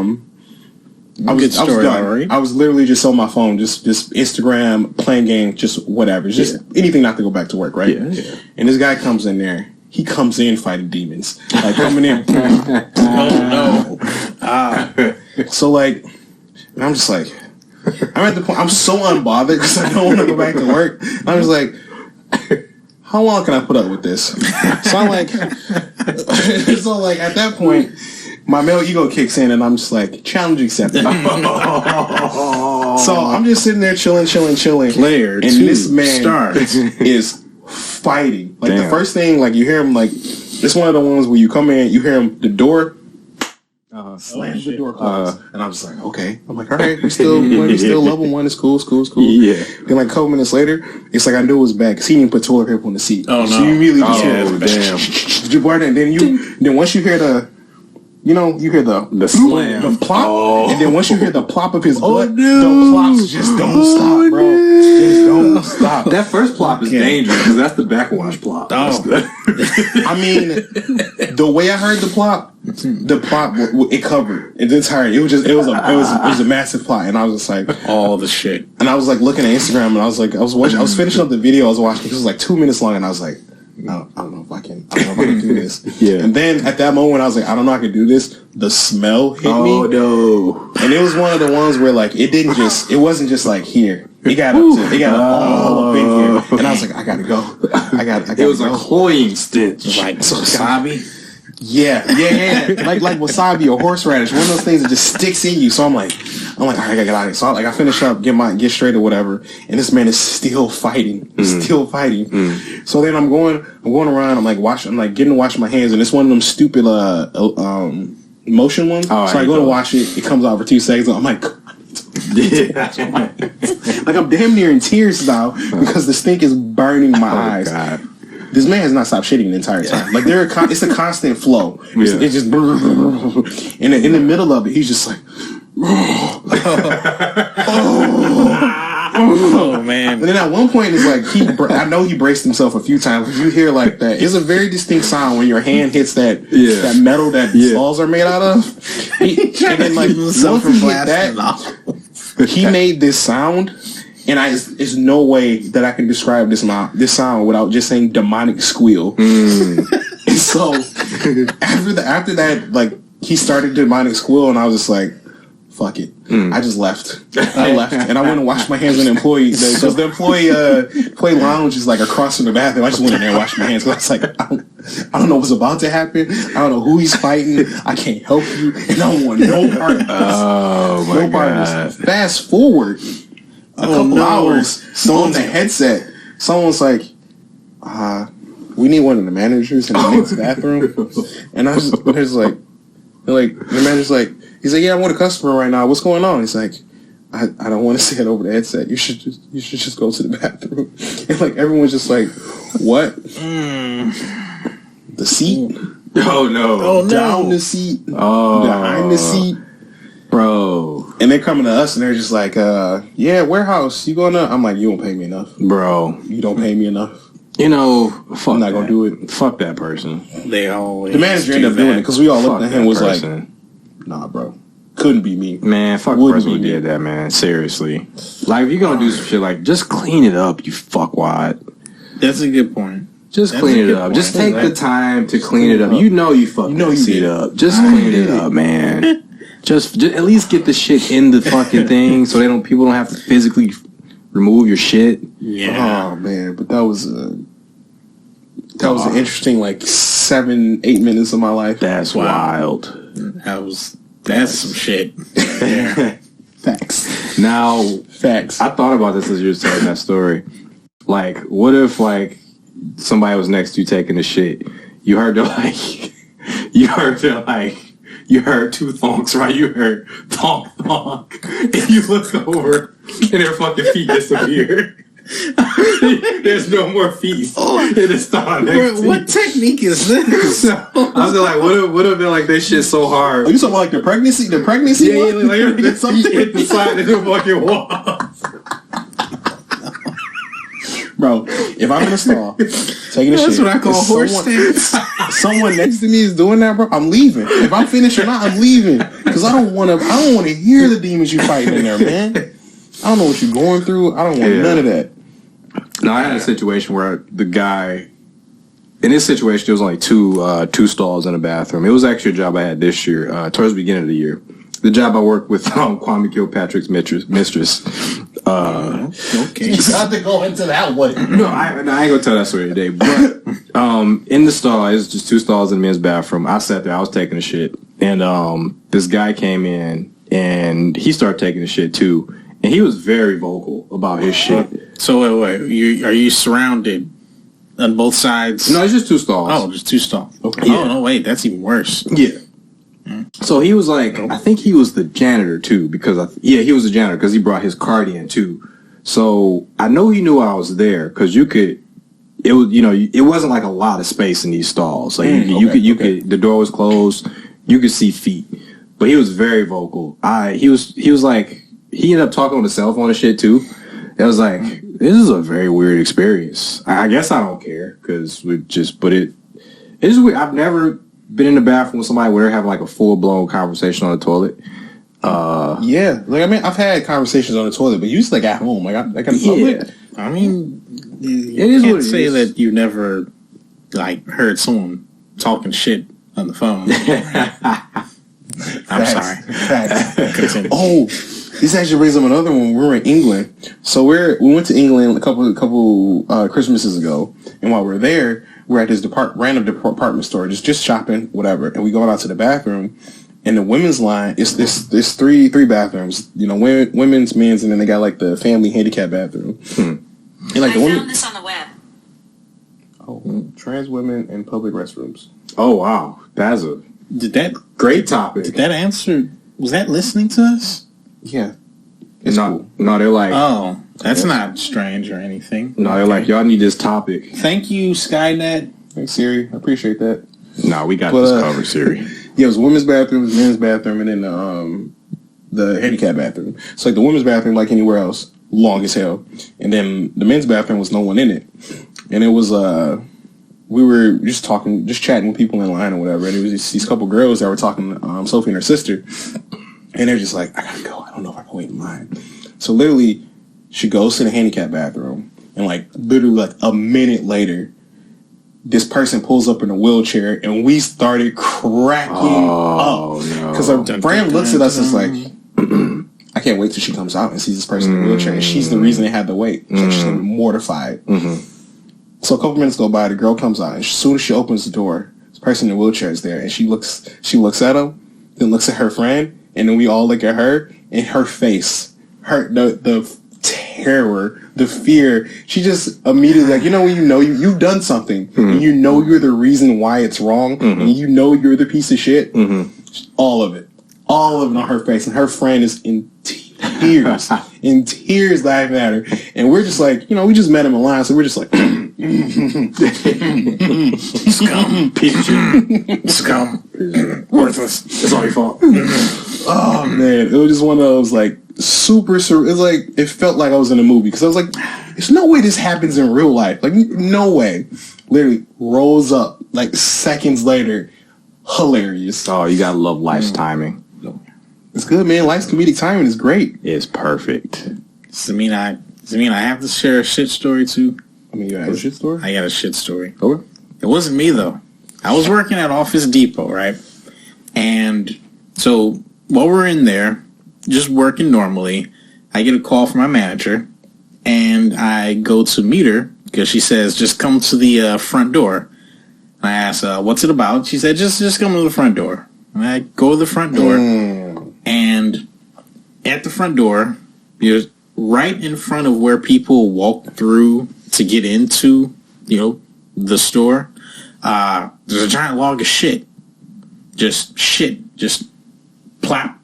was done. Right? I was literally just on my phone, just Instagram, playing games, just whatever, just anything not to go back to work, right? Yeah. And this guy comes in there. He comes in fighting demons, like coming in. Oh no! So like, and I'm just like, I'm at the point. I'm so unbothered because I don't want to go back to work. I'm just like, how long can I put up with this? So I'm like, so like at that point, my male ego kicks in, and I'm just like, challenge accepted. So I'm just sitting there chilling. Player and this man is fighting. Like the first thing, like you hear him, like it's one of the ones where you come in, you hear him, the door slams, the door closes, and I'm just like, okay. I'm like, all right, we still level one. It's cool. Yeah. Then like a couple minutes later, it's like I knew it was bad because he didn't put toilet paper on the seat. Oh no! So you immediately damn. Then once you hear the. You know, you hear the slam, the plop, and then once you hear the plop of his butt, the plops just don't stop, bro. Just don't stop. That first plop is dangerous because that's the backwash plop. I mean, the way I heard the plop, it covered it entirely. It was a massive plot, and I was just like, all the shit. And I was like looking at Instagram, and I was finishing up the video I was watching. It was like 2 minutes long, and I was like, I don't know if I can do this. Yeah. And then at that moment, I was like, I don't know if I can do this. The smell hit me. Oh no! And it was one of the ones where like it wasn't just like here. It got all up in here, and I was like, I gotta go. I got. It was a cloying stench, like wasabi. Yeah. like wasabi or horseradish, one of those things that just sticks in you. So I'm like, all right, I gotta get out of here. So I finish up, get straight or whatever, and this man is still fighting, So then I'm going around. I'm like getting to wash my hands, and it's one of them stupid motion ones. So I go to wash it. It comes out for 2 seconds. I'm like, like I'm damn near in tears now because the stink is burning my eyes. God. This man has not stopped shitting the entire time. Like it's a constant flow. It's just in the middle of it, he's just like, oh man. And then at one point, it's like I know he braced himself a few times. Because you hear like that. It's a very distinct sound when your hand hits that metal that balls are made out of. And then like once he hit that, he made this sound. And there's no way that I can describe this sound without just saying demonic squeal. And so after that, like, he started demonic squeal, and I was just like, fuck it. I just left. I left, and I went and washed my hands in the employee, because the employee lounge is like across from the bathroom. I just went in there and washed my hands, because I was like, I don't know what's about to happen. I don't know who he's fighting. I can't help you, and I don't want no part of this. Oh my God. Fast forward a couple hours on the headset, someone's like, we need one of the managers in the next bathroom. And I was like, the manager's like, he's like, yeah, I want a customer right now. What's going on? He's like, I don't want to say it over the headset. You should just go to the bathroom. And like, everyone's just like, what? The seat? Oh no. Down the seat. Behind the seat. Bro. And they're coming to us, and they're just like, yeah, warehouse, you going to? I'm like, you don't pay me enough. Bro. You don't pay me enough. You know, fuck I'm not going to do it. Fuck that person. They always. The manager ended up doing it, because we all looked at him and was like, nah, bro. Couldn't be me. Man, fuck the person who did that, man. Seriously. Like, if you're going to do some shit, like, just clean it up, you fuckwad. That's a good point. Just clean it up. Just take the time to clean it up. You know you fucked that seat up. Just clean it up, man. Just at least get the shit in the fucking thing, so people don't have to physically remove your shit. Yeah. Oh man, but that was an interesting, like, 7-8 minutes of my life. That's wild. That's some shit. Facts. Now, facts. I thought about this as you were telling that story. Like, what if, like, somebody was next to you taking a shit? You heard two thonks, right? You heard thonk, thonk. And you look over, and their fucking feet disappear. There's no more feet. It is thong. What technique is this? I was like, what if been like this shit so hard? Are you talking about like the pregnancy? The pregnancy? Yeah, like the feet hit the side of the fucking wall. Bro, if I'm in a stall taking a shit, that's what I call horse stance. Someone next to me is doing that, bro. I'm leaving. If I'm finished or not, I'm leaving, because I don't want to hear the demons you fighting in there, man. I don't know what you're going through. I don't want none of that. No, I had a situation where the guy, in this situation, there was only two stalls in a bathroom. It was actually a job I had this year, towards the beginning of the year. The job I worked with Kwame Kilpatrick's mistress. Okay. You got to go into that one. No, I ain't gonna tell that story today. But in the stall, it was just two stalls in the men's bathroom. I sat there, I was taking a shit, and this guy came in, and he started taking a shit too, and he was very vocal about his shit. So wait, are you surrounded on both sides? No, it's just two stalls. Oh, just two stalls. Okay. Yeah. Oh no, wait, that's even worse. Yeah. So he was like, I think he was the janitor too, because he was the janitor because he brought his card in too. So I know he knew I was there, because it wasn't like a lot of space in these stalls. Like you could, the door was closed, you could see feet, but he was very vocal. He was like, he ended up talking on the cell phone and shit too. I was like, this is a very weird experience. I guess I don't care, because it is weird. I've never been in the bathroom with somebody where they're having like a full-blown conversation on the toilet. Yeah, like, I mean, I've had conversations on the toilet, but usually like at home, like I can. Yeah. I mean, you can't say that you never like heard someone talking shit on the phone. I'm sorry. Facts. Oh, this actually brings up another one. We were in England, so we went to England a couple Christmases ago, and while we were there, we're at this random department store, just shopping, whatever, and we go out to the bathroom. In the women's line, there's three bathrooms. You know, women's, men's, and then they got like the family handicap bathroom. And like I found this on the web. Oh, trans women in public restrooms. Oh wow, that's a great topic. Did that answer? Was that listening to us? Yeah, it's cool. No, they're like, oh, that's not strange or anything. No, they're like, y'all need this topic. Thank you, Skynet. Thanks, Siri. I appreciate that. No, we got this covered, Siri. Yeah, it was women's bathroom, men's bathroom, and then the handicap bathroom. So like the women's bathroom, like anywhere else, long as hell. And then the men's bathroom was no one in it. And it was we were just chatting with people in line or whatever. And it was these couple girls that were talking to Sophie and her sister. And they're just like, I gotta go. I don't know if I can wait in line. So literally, She goes to the handicap bathroom, and like literally like a minute later, this person pulls up in a wheelchair, and we started cracking up because our friend looks at us and is like, I can't wait till she comes out and sees this person in a wheelchair, and she's the reason they had to wait. She's gonna be mortified. So a couple minutes go by, the girl comes out, and as soon as she opens the door, this person in a wheelchair is there, and she looks at him, then looks at her friend, and then we all look at her, and her face, the terror, the fear, she just immediately like, when you've done something, and you're the reason why it's wrong, and you're the piece of shit, all of it on her face, and her friend is in tears, laughing at her, and we're just like, we just met him in line, so we're just like, scum, worthless. It's all your fault. Oh man, it was just one of those like super. It was like it felt like I was in a movie because I was like, "There's no way this happens in real life. Like, no way." Literally rolls up like seconds later. Hilarious. Oh, you gotta love life's timing. It's good, man. Life's comedic timing is great. It's perfect. Does it mean I have to share a shit story too? You have a shit story? I got a shit story. Okay. It wasn't me though. I was working at Office Depot, right? And so while we're in there, just working normally, I get a call from my manager, and I go to meet her because she says, "Just come to the front door." And I asked, "What's it about?" She said, "Just come to the front door." And I go to the front door, and at the front door, you're right in front of where people walk through to get into, the store. There's a giant log of shit. Just plop.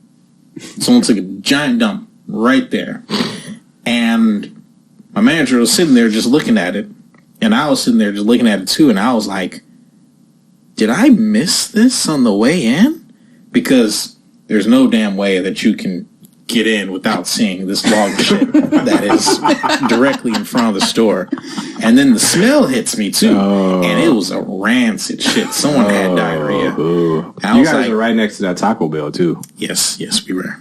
Someone took a giant dump right there. And my manager was sitting there just looking at it. And I was sitting there just looking at it too. And I was like, did I miss this on the way in? Because there's no damn way that you can get in without seeing this log of shit that is directly in front of the store. And then the smell hits me too. And it was a rancid shit. Someone had diarrhea. You guys are right next to that Taco Bell too. Yes, we were.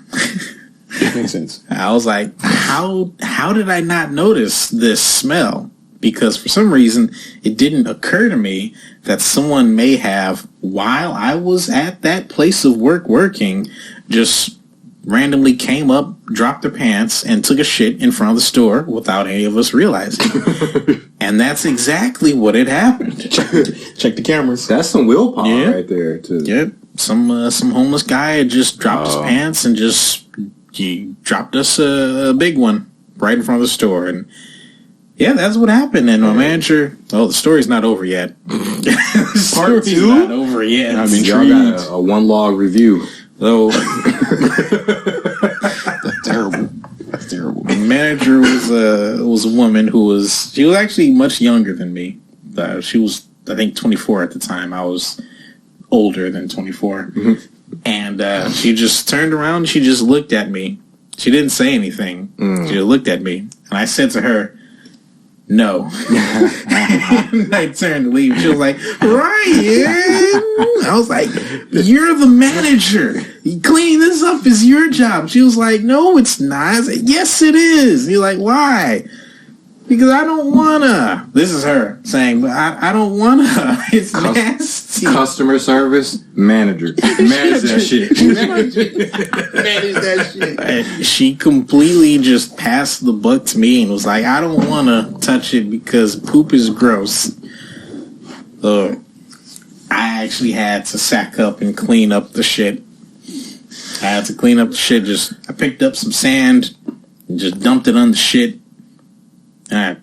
Makes sense. I was like, how did I not notice this smell? Because for some reason, it didn't occur to me that someone may have, while I was at that place of work working, just randomly came up, dropped their pants, and took a shit in front of the store without any of us realizing. And that's exactly what had happened. Check the cameras. That's some willpower right there. Yep. Some homeless guy had just dropped his pants and he dropped us a big one right in front of the store. And yeah, that's what happened. And my manager, the story's not over yet. Part 2? Not over yet. I mean, y'all got a one log review. So That's terrible. That's terrible. My manager was a woman who was actually much younger than me. She was, I think, 24 at the time. I was older than 24. And she just turned around and she just looked at me. She didn't say anything. She just looked at me. And I said to her, "No." And I turned to leave. She was like, "Ryan." I was like, "You're the manager. Cleaning this up is your job." She was like, "No, it's not." I was like, "Yes, it is." And you're like, "Why?" "Because I don't wanna." This is her saying, "But I don't wanna." It's nasty. Customer service manager. Manage that shit. Manage that shit. She completely just passed the buck to me and was like, "I don't want to touch it because poop is gross." So I actually had to sack up and clean up the shit. I had to clean up the shit. I picked up some sand and just dumped it on the shit. And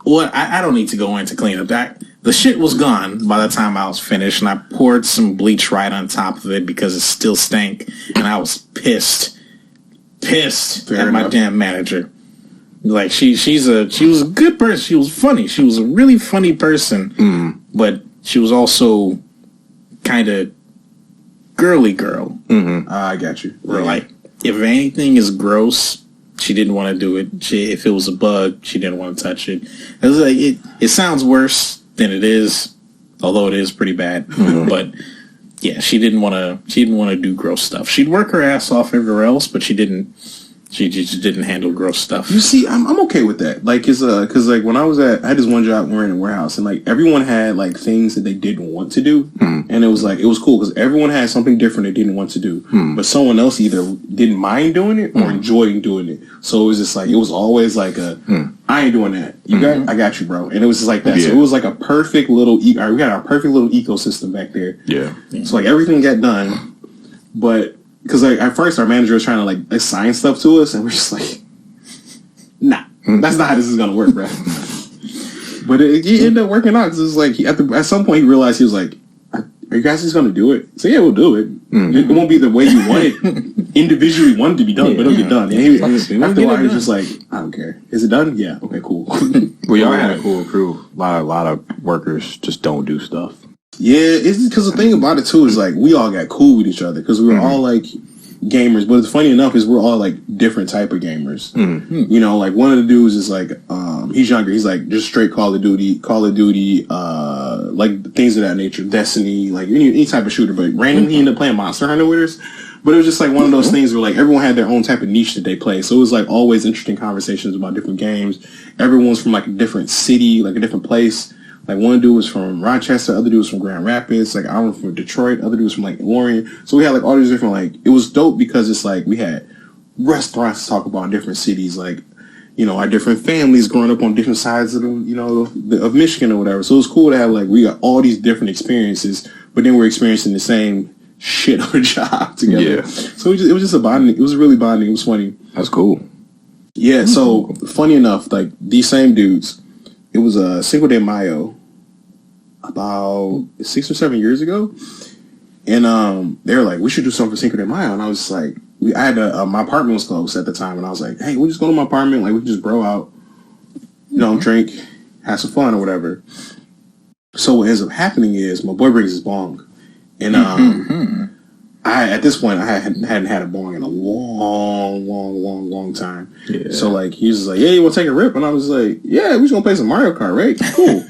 I don't need to go into clean up that. The shit was gone by the time I was finished, and I poured some bleach right on top of it because it still stank, and I was pissed at my damn manager. Like she was a good person. She was funny. She was a really funny person, but she was also kind of girly girl. I got you. Where like if anything is gross, she didn't want to do it. If it was a bug, she didn't want to touch it. It was like it sounds worse than it is, although it is pretty bad. But yeah, she didn't want to do gross stuff. She'd work her ass off everywhere else, but she didn't She just didn't handle gross stuff. You see, I'm okay with that. Like, cause like when I had this one job, we were in a warehouse, and like everyone had like things that they didn't want to do, and it was cool because everyone had something different they didn't want to do, but someone else either didn't mind doing it or enjoyed doing it. So it was just like it was always like I ain't doing that. I got you, bro. And it was just like that. Yeah. So it was like a perfect little. We had our perfect little ecosystem back there. Yeah. So like everything got done, but. Because like at first our manager was trying to like assign stuff to us, and we're just like, nah, that's not how this is gonna work, bro. But it ended up working out because it was like at some point he realized he was like, "Are you guys just gonna do it?" So yeah, we'll do it. It won't be the way you want it individually wanted to be done, but it'll get done. And after a while, he was just like, "I don't care. Is it done? Yeah. Okay, cool." We all had a cool crew. A lot of workers just don't do stuff. Yeah, it's because the thing about it too is like we all got cool with each other because we were all like gamers. But it's funny enough is we're all like different type of gamers. You know, like one of the dudes is like he's younger. He's like just straight Call of Duty, like things of that nature, Destiny, like any type of shooter. But randomly he ended up playing Monster Hunter with us. But it was just like one of those things where like everyone had their own type of niche that they play. So it was like always interesting conversations about different games. Everyone's from like a different city, like a different place. Like one dude was from Rochester, other dude was from Grand Rapids, like I was from Detroit, other dude was from like Lorraine. So we had like all these different like it was dope because it's like we had restaurants to talk about in different cities, like you know our different families growing up on different sides of of Michigan or whatever. So it was cool to have like we got all these different experiences, but then we're experiencing the same shit on a job together. Yeah. So it was just a bonding. It was really bonding. It was funny. That's cool. Yeah. So funny enough, like these same dudes. It was a Cinco de Mayo about 6 or 7 years ago. And they were like, we should do something for Cinco de Mayo. And I was like, I had my apartment was closed at the time. And I was like, hey, we just go to my apartment. Like, we can just bro out, drink, have some fun or whatever. So what ends up happening is my boy brings his bong. And at this point, I hadn't had a bong in a long time. Yeah. So, like, he was like, yeah, you want to take a rip? And I was like, yeah, we're just going to play some Mario Kart, right? Cool.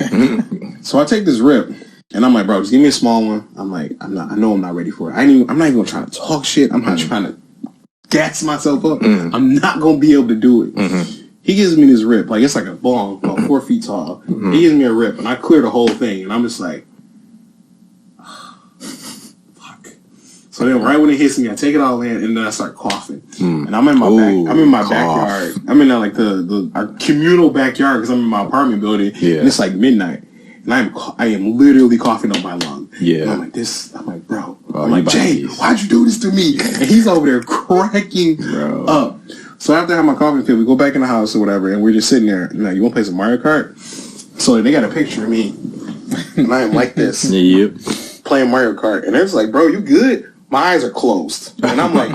So I take this rip, and I'm like, bro, just give me a small one. I'm like, I know I'm not ready for it. I'm not even trying to talk shit. I'm not trying to gas myself up. I'm not going to be able to do it. He gives me this rip. Like, it's like a bong, about 4 feet tall. He gives me a rip, and I clear the whole thing, and I'm just like, so then, right when it hits me, I take it all in, and then I start coughing. And I'm in my backyard. I'm in like our communal backyard because I'm in my apartment building. Yeah. And it's like midnight, and I am literally coughing up my lung. Yeah. And I'm like bro. I'm like, Jay, why'd you do this to me? And he's over there cracking up. So after I have my coughing fit, we go back in the house or whatever, and we're just sitting there. You want to play some Mario Kart? So they got a picture of me, and I am like this, playing Mario Kart, and they're just like, bro, you good? My eyes are closed. And I'm like,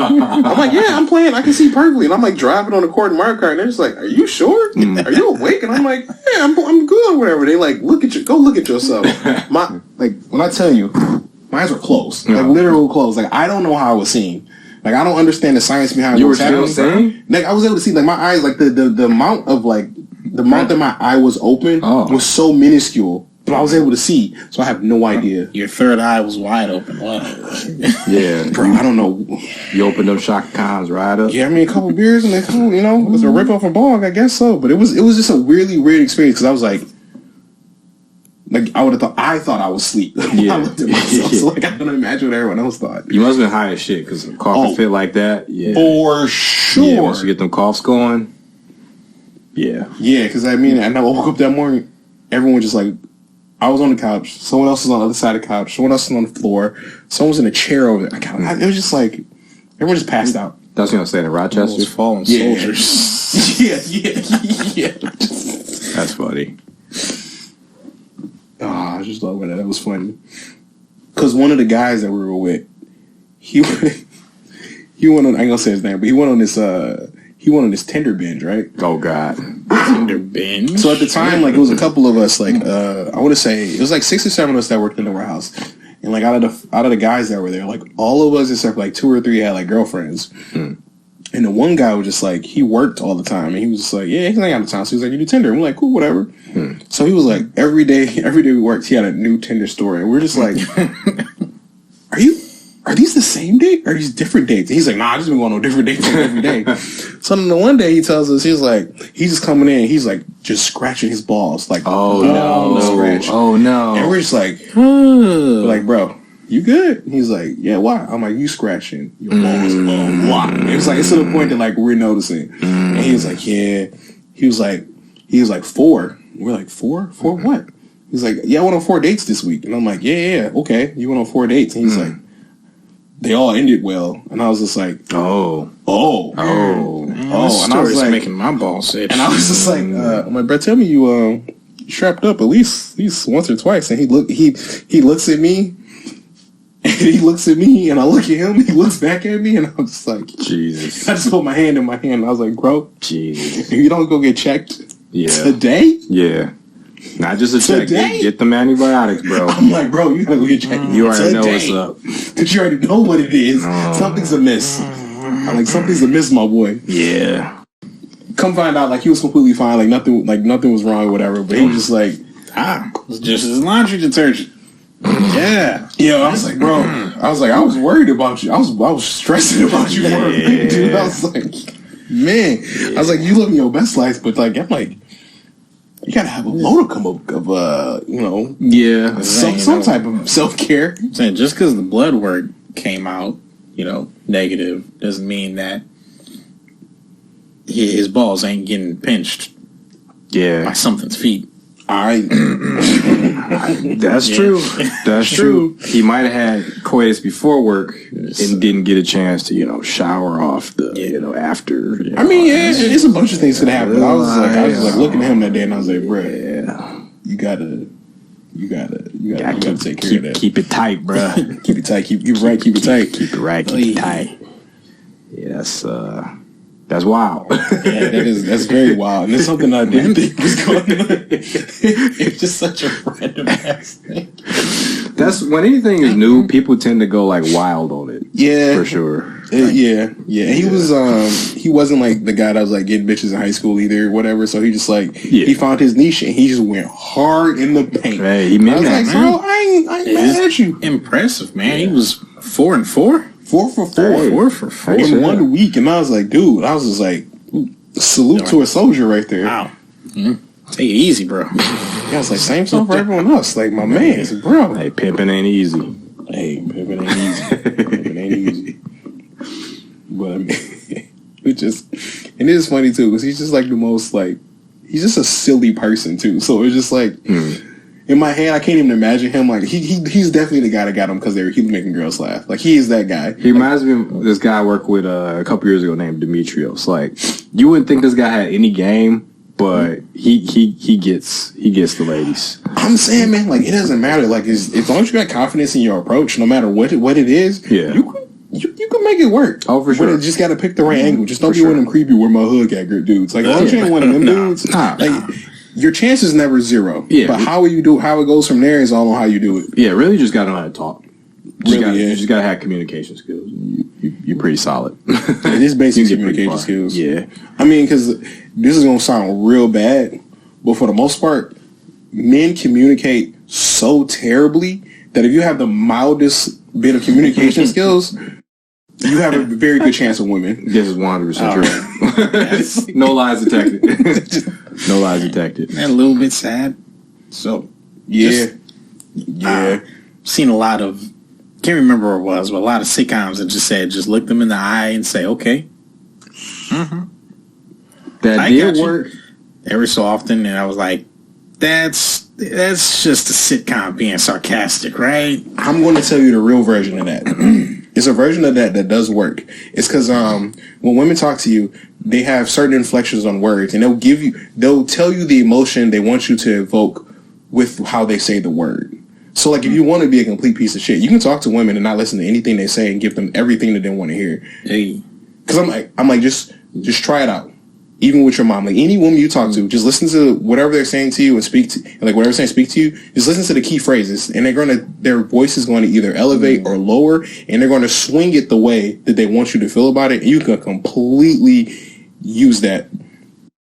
yeah, I'm playing. I can see perfectly. And I'm like driving on the court in Mario Kart. And they're just like, are you sure? Are you awake? And I'm like, yeah, I'm good or whatever. They like, go look at yourself. When I tell you, my eyes were closed. Like literal closed. Like I don't know how I was seeing. Like I don't understand the science behind what's happening. Like I was able to see like my eyes, like the amount of like the amount that my eye was open was so minuscule. But I was able to see, so I have no idea. Your third eye was wide open. Wow. Yeah. Bro, I don't know. You opened them Shaka Khan's right up? Yeah, I mean, a couple beers and it was a rip-off a bong, I guess so. But it was just a really weird experience because I was like I thought I was asleep. Yeah. I looked at myself, so like I don't imagine what everyone else thought. You must have been high as shit because a cough fit like that. Yeah. For sure. Yeah, once you get them coughs going. Yeah. Yeah, because I woke up that morning, everyone just like, I was on the couch. Someone else was on the other side of the couch. Someone else was on the floor. Someone was in a chair over there. It was just like, everyone just passed out. That's what I was saying in Rochester. Fallen soldiers. Yeah. That's funny. I just love that. That was funny. Because one of the guys that we were with, he went on, I ain't gonna say his name, but he went on this Tinder binge, right? Oh, God. Tinder binge? So at the time, like, it was a couple of us, like, I want to say, it was like 6 or 7 of us that worked in the warehouse. And, like, out of the guys that were there, like, all of us, except, like, 2 or 3 had, like, girlfriends. And the one guy was just, like, he worked all the time. And he was just like, yeah, he's not out of town. So he was like, you do Tinder? And we're like, cool, whatever. So he was like, every day we worked, he had a new Tinder story. And we're just like, are these the same date or these different dates? And he's like, nah, I just been going on different dates every day. So then the one day he tells us, he's just coming in, he's like just scratching his balls, like scratch. Oh no. And we're just like, we're like, bro, you good? And he's like, yeah, why? I'm like, you scratching your balls a lot. It's like, it's to the point that like we're noticing. And he was like, yeah. He was like 4. We're like, 4? 4 what? He's like, yeah, I went on 4 dates this week. And I'm like, yeah, okay. You went on 4 dates. And he's like, they all ended well. And I was just like, oh. And I was like, making my balls itch. And I was just like, I'm like, bro, tell me you strapped up at least once or twice. And he looks at me. And he looks at me, and I look at him. He looks back at me, and I'm just like, Jesus. I just put my hand in my hand. And I was like, bro, Jesus. If you don't go get checked today? Yeah. Not just a check. Get them antibiotics, bro. I'm like, bro, you gotta go get checked. You already know what's up. Because you already know what it is. Something's amiss. I'm like, something's amiss, my boy. Yeah. Come find out, like, he was completely fine. Like nothing was wrong or whatever. But he was just like, it's just his laundry detergent. Yeah. I was like, bro, I was worried about you. I was stressing about you for a minute, dude. I was like, man. I was like, you living your best life, but like, I'm like, you gotta have a modicum of some type of self-care. I'm saying just because the blood work came out, negative, doesn't mean that his balls ain't getting pinched by something's feet. That's true. That's true. He might have had coitus before work and didn't get a chance to, shower off after. I mean, it's a bunch of things could happen. But I was like looking at him that day, and I was like, bro, you gotta take care of that. Keep it tight, bro. Keep it tight. Keep it right. Keep it tight. Keep it right. Keep it tight. Yeah, that's wild. That's very wild. And it's something I didn't think was going on. It's just such a random ass thing. That's when anything is new, people tend to go like wild on it. Yeah. For sure. Yeah. He wasn't like the guy that was like getting bitches in high school either, or whatever. So he just like he found his niche and he just went hard in the paint. Hey, he meant that, like, bro, I ain't mad at you. Impressive, man. He was 4 and 4. 4 for 4. 4 for 4 in 1 week. And I was like, dude, I was just like, salute to a soldier right there. Wow. Take it easy, bro. I was like, same stuff for everyone else. Like, my man, bro. Hey, pimping ain't easy. Pimping ain't easy. But I mean, it is funny too, because he's just like the most like, he's just a silly person too. So it's just like, in my head, I can't even imagine him. Like he's definitely the guy that got him because he was making girls laugh. Like he is that guy. He reminds me of this guy I worked with a couple years ago named Demetrios. Like you wouldn't think this guy had any game, but he gets the ladies. I'm saying, man, like it doesn't matter. Like as long as you got confidence in your approach, no matter what it is, you can make it work. Oh, for sure. But you just got to pick the right angle. Just don't be one of them creepy where my hood got good dudes. Like as long as you ain't one of them dudes, your chance is never 0. Yeah, but how it goes from there is all on how you do it. Yeah, really just got to know how to talk. You just got to have communication skills. You're pretty solid. It is basic communication skills. Yeah. I mean, because this is going to sound real bad, but for the most part, men communicate so terribly that if you have the mildest bit of communication skills, you have a very good chance of women. This is 100% true. No lies detected. No lies detected. And a little bit sad. So, seen a lot of, can't remember where it was, but a lot of sitcoms that just said, just look them in the eye and say, okay. That did work. Every so often, and I was like, that's just a sitcom being sarcastic, right? I'm going to tell you the real version of that. It's a version of that does work. It's because when women talk to you, they have certain inflections on words, and they'll tell you the emotion they want you to evoke with how they say the word. So, like, if you want to be a complete piece of shit, you can talk to women and not listen to anything they say and give them everything that they want to hear. Because I'm like, just try it out. Even with your mom, like any woman you talk to, just listen to whatever they're saying to you and speak to you. Just listen to the key phrases, and their voice is going to either elevate or lower, and they're going to swing it the way that they want you to feel about it. And you can completely use that.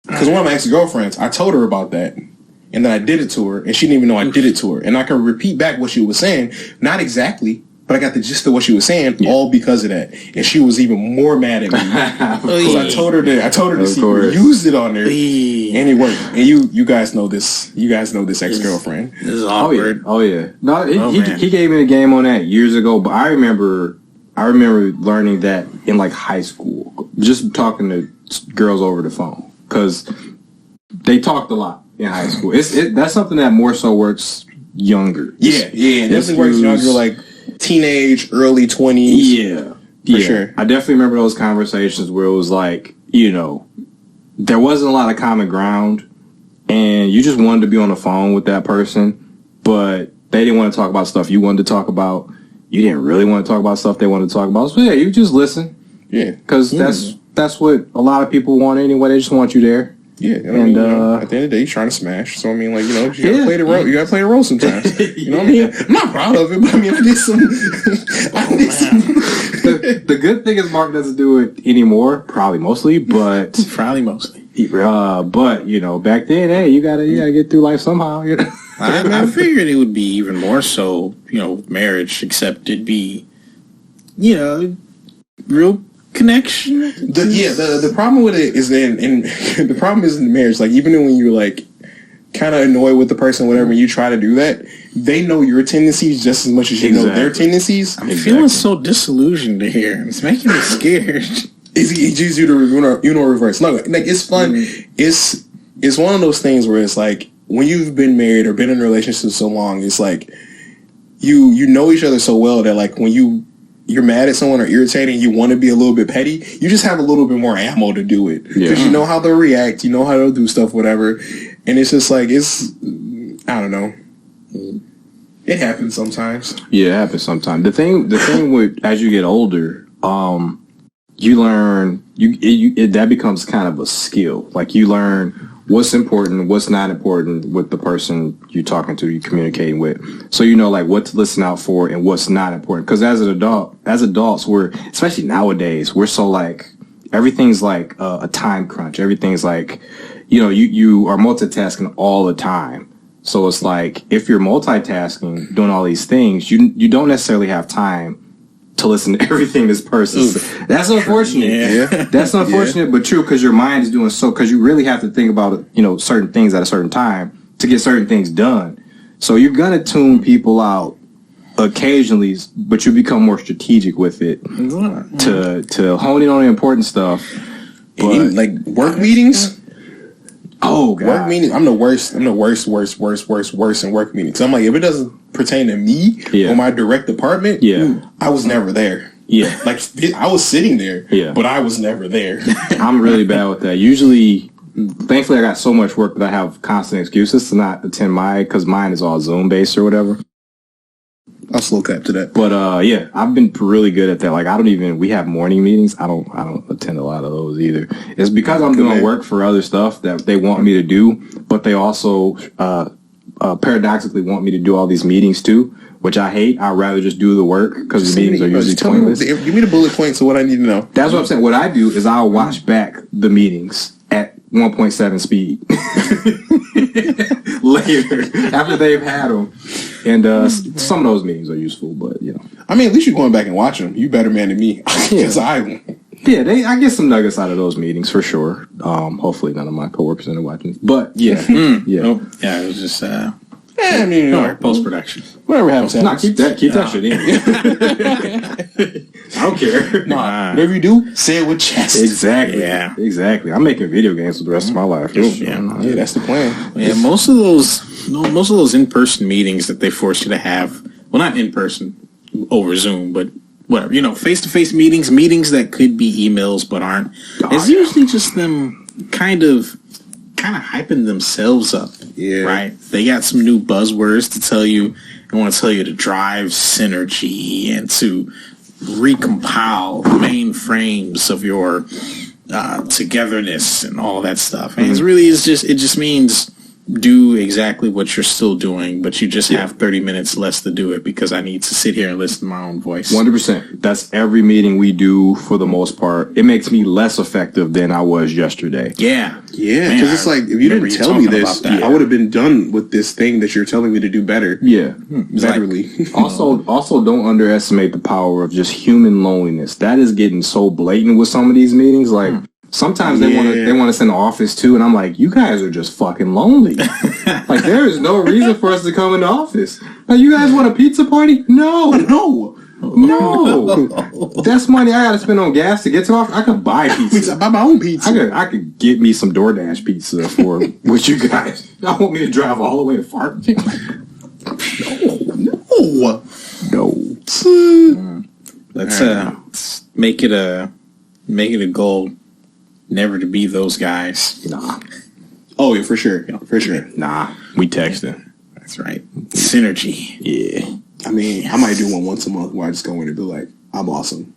Because one of my ex-girlfriends, I told her about that, and then I did it to her, and she didn't even know I did it to her. And I can repeat back what she was saying, not exactly, but I got the gist of what she was saying all because of that. And she was even more mad at me because I told her to see who used it on there, and it worked. And you guys know this. You guys know this ex-girlfriend. This is awkward. Oh yeah. No, he gave me a game on that years ago, but I remember learning that in like high school, just talking to girls over the phone, because they talked a lot in high school. That's something that more so works younger. Yeah, it definitely works younger, like teenage, early 20s. Yeah, for sure. I definitely remember those conversations where it was like, there wasn't a lot of common ground, and you just wanted to be on the phone with that person, but they didn't want to talk about stuff you wanted to talk about. You didn't really want to talk about stuff they wanted to talk about. So yeah, you just listen. Yeah, because that's what a lot of people want anyway. They just want you there. Yeah, and I mean, at the end of the day, you're trying to smash. So I mean, like, you gotta play the role. You gotta play the role sometimes. You know what I mean? I'm not proud of it, but I mean, I did some. The good thing is Mark doesn't do it anymore. Probably mostly, but but back then, hey, you gotta get through life somehow. I figured it would be even more so, marriage, except it'd be, real connection. The problem with it is the problem is in the marriage. Like, even when you're like kind of annoyed with the person, whatever, you try to do that, they know your tendencies just as much as you know their tendencies. I'm feeling so disillusioned to hear. It's making me scared. It's easy to reverse. No, like, it's fun. It's one of those things where it's like, when you've been married or been in a relationship so long, it's like you know each other so well that, like, when you're mad at someone or irritating, you want to be a little bit petty, you just have a little bit more ammo to do it. Because you know how they'll react, you know how they'll do stuff, whatever. And it's just like, I don't know. It happens sometimes. Yeah, it happens sometimes. The thing with, as you get older, you learn, that becomes kind of a skill. Like, you learn what's important, what's not important with the person you're talking to, you're communicating with. So you know, like, what to listen out for and what's not important. Because as adults, especially nowadays, we're so like, everything's like a time crunch. Everything's like, you are multitasking all the time. So it's like, if you're multitasking, doing all these things, you don't necessarily have time to listen to everything this person says. That's unfortunate. Yeah. That's unfortunate, but true, because your mind is doing because you really have to think about, certain things at a certain time to get certain things done. So you're going to tune people out occasionally, but you become more strategic with it to hone in on the important stuff. But, like, work meetings? Oh, God. Work meetings, I'm the worst in work meetings. I'm like, if it doesn't pertain to me or my direct department, I was never there. Yeah. Like, I was sitting there, but I was never there. I'm really bad with that. Usually, thankfully, I got so much work that I have constant excuses to not attend because mine is all Zoom-based or whatever. I'll slow clap to that. But I've been really good at that. Like, we have morning meetings. I don't attend a lot of those either. It's because I'm doing work for other stuff that they want me to do, but they also paradoxically want me to do all these meetings too, which I hate. I'd rather just do the work because the meetings are usually pointless. Give me the bullet points of what I need to know. That's what I'm saying. What I do is I'll watch back the meetings at 1.7 speed later after they've had them. And some of those meetings are useful, but I mean, at least you're going back and watching them. You better man than me, because I get some nuggets out of those meetings for sure. Hopefully, none of my coworkers are watching, but it was just I mean, post production, whatever happens. Nah, keep that shit in. I don't care. Whatever you do, say it with chest. Exactly. Yeah, exactly. I'm making video games for the rest of my life. Yeah, that's the plan. Yeah, most of those in-person meetings that they force you to have, well, not in person over Zoom, but whatever, face-to-face meetings that could be emails but aren't. It's usually just them kind of hyping themselves up. Yeah. Right? They got some new buzzwords to tell you. They want to tell you to drive synergy and to recompile the main frames of your togetherness and all that stuff. And it just means do exactly what you're still doing, but you just have 30 minutes less to do it because I need to sit here and listen to my own voice. 100%. That's every meeting we do for the most part. It makes me less effective than I was yesterday. Yeah. Yeah, because it's like, if you didn't tell me this, I would have been done with this thing that you're telling me to do better. Yeah. Literally. Also, don't underestimate the power of just human loneliness. That is getting so blatant with some of these meetings. Like, sometimes they want us in the office too, and I'm like, you guys are just fucking lonely. Like, there is no reason for us to come in the office. Like, you guys want a pizza party? No. That's money I gotta spend on gas to get to the office. I could buy pizza. Buy my own pizza. I could get me some DoorDash pizza for with you guys. I want me to drive all the way to Farmington. No. Let's make it a goal. Never to be those guys. Nah. Oh, yeah, for sure. Nah. We texting. That's right. Synergy. Yeah. I mean, I might do one once a month where I just go in and be like, I'm awesome.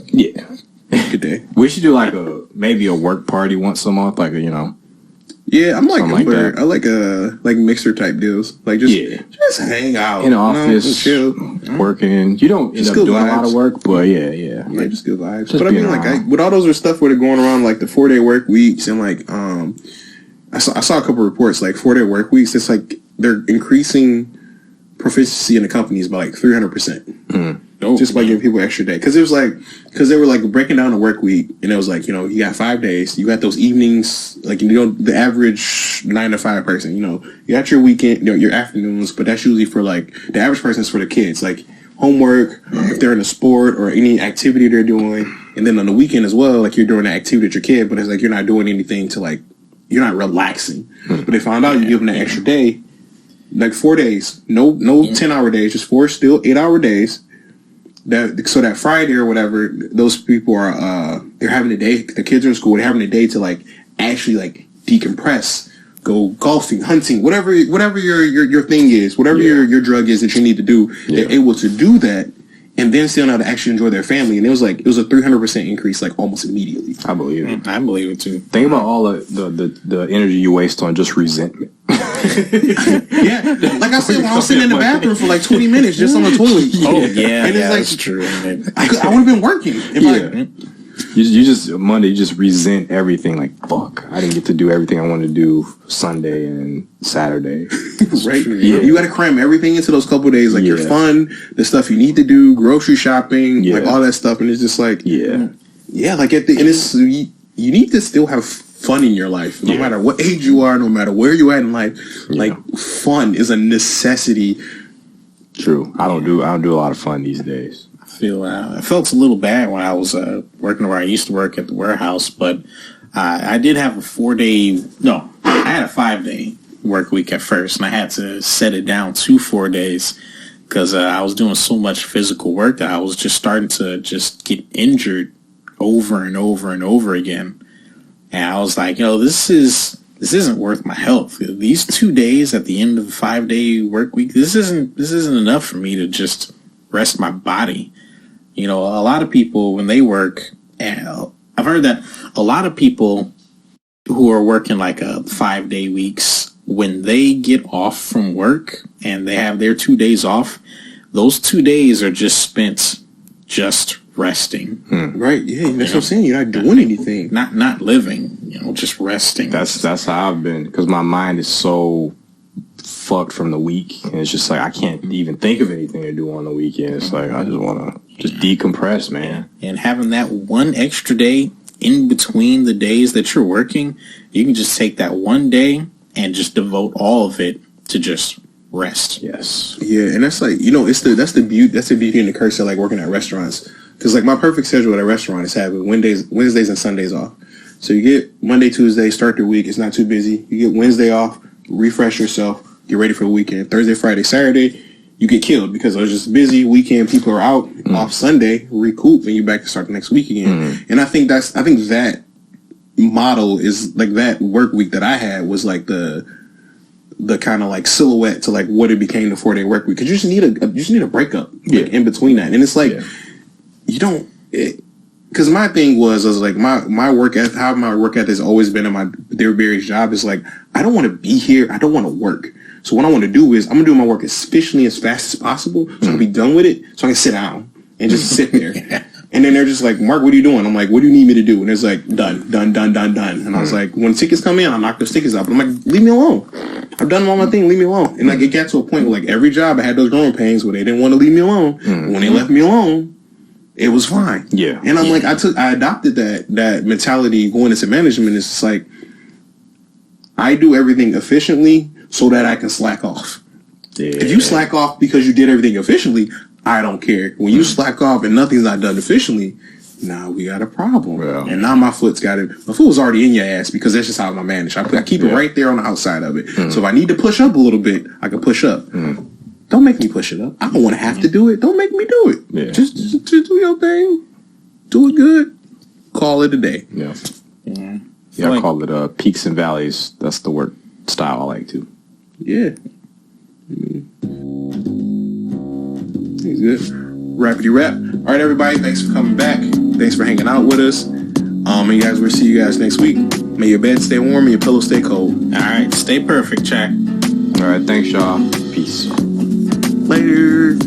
Yeah. Good day. We should do like maybe a work party once a month, like Yeah, I'm like I like mixer type deals. Like just hang out in the office, chill, working. You don't end up doing a lot of work, but yeah. Yeah, just good vibes. But I mean, like with all those stuff where they're going around like the 4-day work weeks and like I saw a couple reports like 4-day work weeks. It's like they're increasing proficiency in the companies by like 300%. Just by giving people extra day. Because they were like breaking down the work week, and it was like, you got 5 days, you got those evenings, like, the average 9 to 5 person, you got your weekend, your afternoons, but that's usually for like, the average person is for the kids, like homework, if they're in a sport or any activity they're doing, and then on the weekend as well, like you're doing an activity with your kid, but it's like you're not doing anything to like, you're not relaxing. But they found out you give them that extra day, like 4 days, no 10-hour days, just 4 still 8-hour days. So that Friday or whatever, those people are they're having a day. The kids are in school. They're having a day to like actually like decompress, go golfing, hunting, whatever your thing is, whatever your drug is that you need to do. They're able to do that and then still know how to actually enjoy their family. And it was a 300% increase, like almost immediately. I believe it. I believe it too. Think about all the energy you waste on just resentment. Yeah, like I said, when I was sitting in the bathroom for like 20 minutes just on the toilet. Oh yeah, and it's like, that's true. I would have been working. You just Monday, you just resent everything. Like, fuck, I didn't get to do everything I wanted to do Sunday and Saturday. Right? Yeah. You got to cram everything into those couple of days, like your fun, the stuff you need to do, grocery shopping, like all that stuff, and it's just like, like at the end, you need to still have fun in your life, no matter what age you are, no matter where you at in life. Like, fun is a necessity. True. I don't do a lot of fun these days. I felt a little bad when I was working where I used to work at the warehouse, but I did have a 4-day. No, I had a 5-day work week at first, and I had to set it down to 4 days because I was doing so much physical work that I was just starting to just get injured over and over and over again. And I was like, this isn't worth my health. These 2 days at the end of the 5-day work week, this isn't enough for me to just rest my body. A lot of people when they work, and I've heard that a lot of people who are working like a 5-day weeks, when they get off from work and they have their 2 days off, those 2 days are just spent just resting. Right? Yeah, that's what I'm saying. You're not doing anything. Not living. Just resting. That's how I've been, because my mind is so fucked from the week, and it's just like I can't even think of anything to do on the weekend. It's like I just want to just decompress, man. And having that one extra day in between the days that you're working, you can just take that one day and just devote all of it to just rest. Yes. Yeah, and that's like, that's the beauty and the curse of like working at restaurants. Because like my perfect schedule at a restaurant is having Wednesdays and Sundays off. So you get Monday, Tuesday, start your week. It's not too busy. You get Wednesday off, refresh yourself, get ready for the weekend. Thursday, Friday, Saturday, you get killed because I was just busy. Weekend, people are out. Off Sunday, recoup, and you're back to start the next week again. And I think that model is like that work week that I had was like the kind of like silhouette to like what it became the 4-day work week. Because you just need a breakup in between that. And it's like you don't. because my thing was like my work ethic, how my work ethic has always been in my various job is like, I don't want to be here. I don't want to work. So what I want to do is I'm going to do my work as efficiently as fast as possible so I can be done with it so I can sit down and just sit there. And then they're just like, Mark, what are you doing? I'm like, what do you need me to do? And it's like, done. And I was like, when tickets come in, I'll knock those tickets out. But I'm like, leave me alone. I've done all my thing. Leave me alone. And like, it got to a point where like every job I had those growing pains where they didn't want to leave me alone. When they left me alone, it was fine. Yeah. And I'm like, I adopted that mentality going into management. It's just like, I do everything efficiently so that I can slack off. Yeah. If you slack off because you did everything efficiently, I don't care. When you slack off and nothing's not done efficiently, now we got a problem. Well, and now my foot's got it. My foot was already in your ass because that's just how I manage. I keep it right there on the outside of it. So if I need to push up a little bit, I can push up. Don't make me push it up. I don't want to have to do it. Don't make me do it. Yeah. Just do your thing. Do it good. Call it a day. Yeah. Yeah, I call it peaks and valleys. That's the work style I like too. Yeah. He's good. Rappity rap. All right, everybody. Thanks for coming back. Thanks for hanging out with us. And you guys, we'll see you guys next week. May your bed stay warm and your pillow stay cold. All right. Stay perfect, chat. All right. Thanks, y'all. Peace. Later.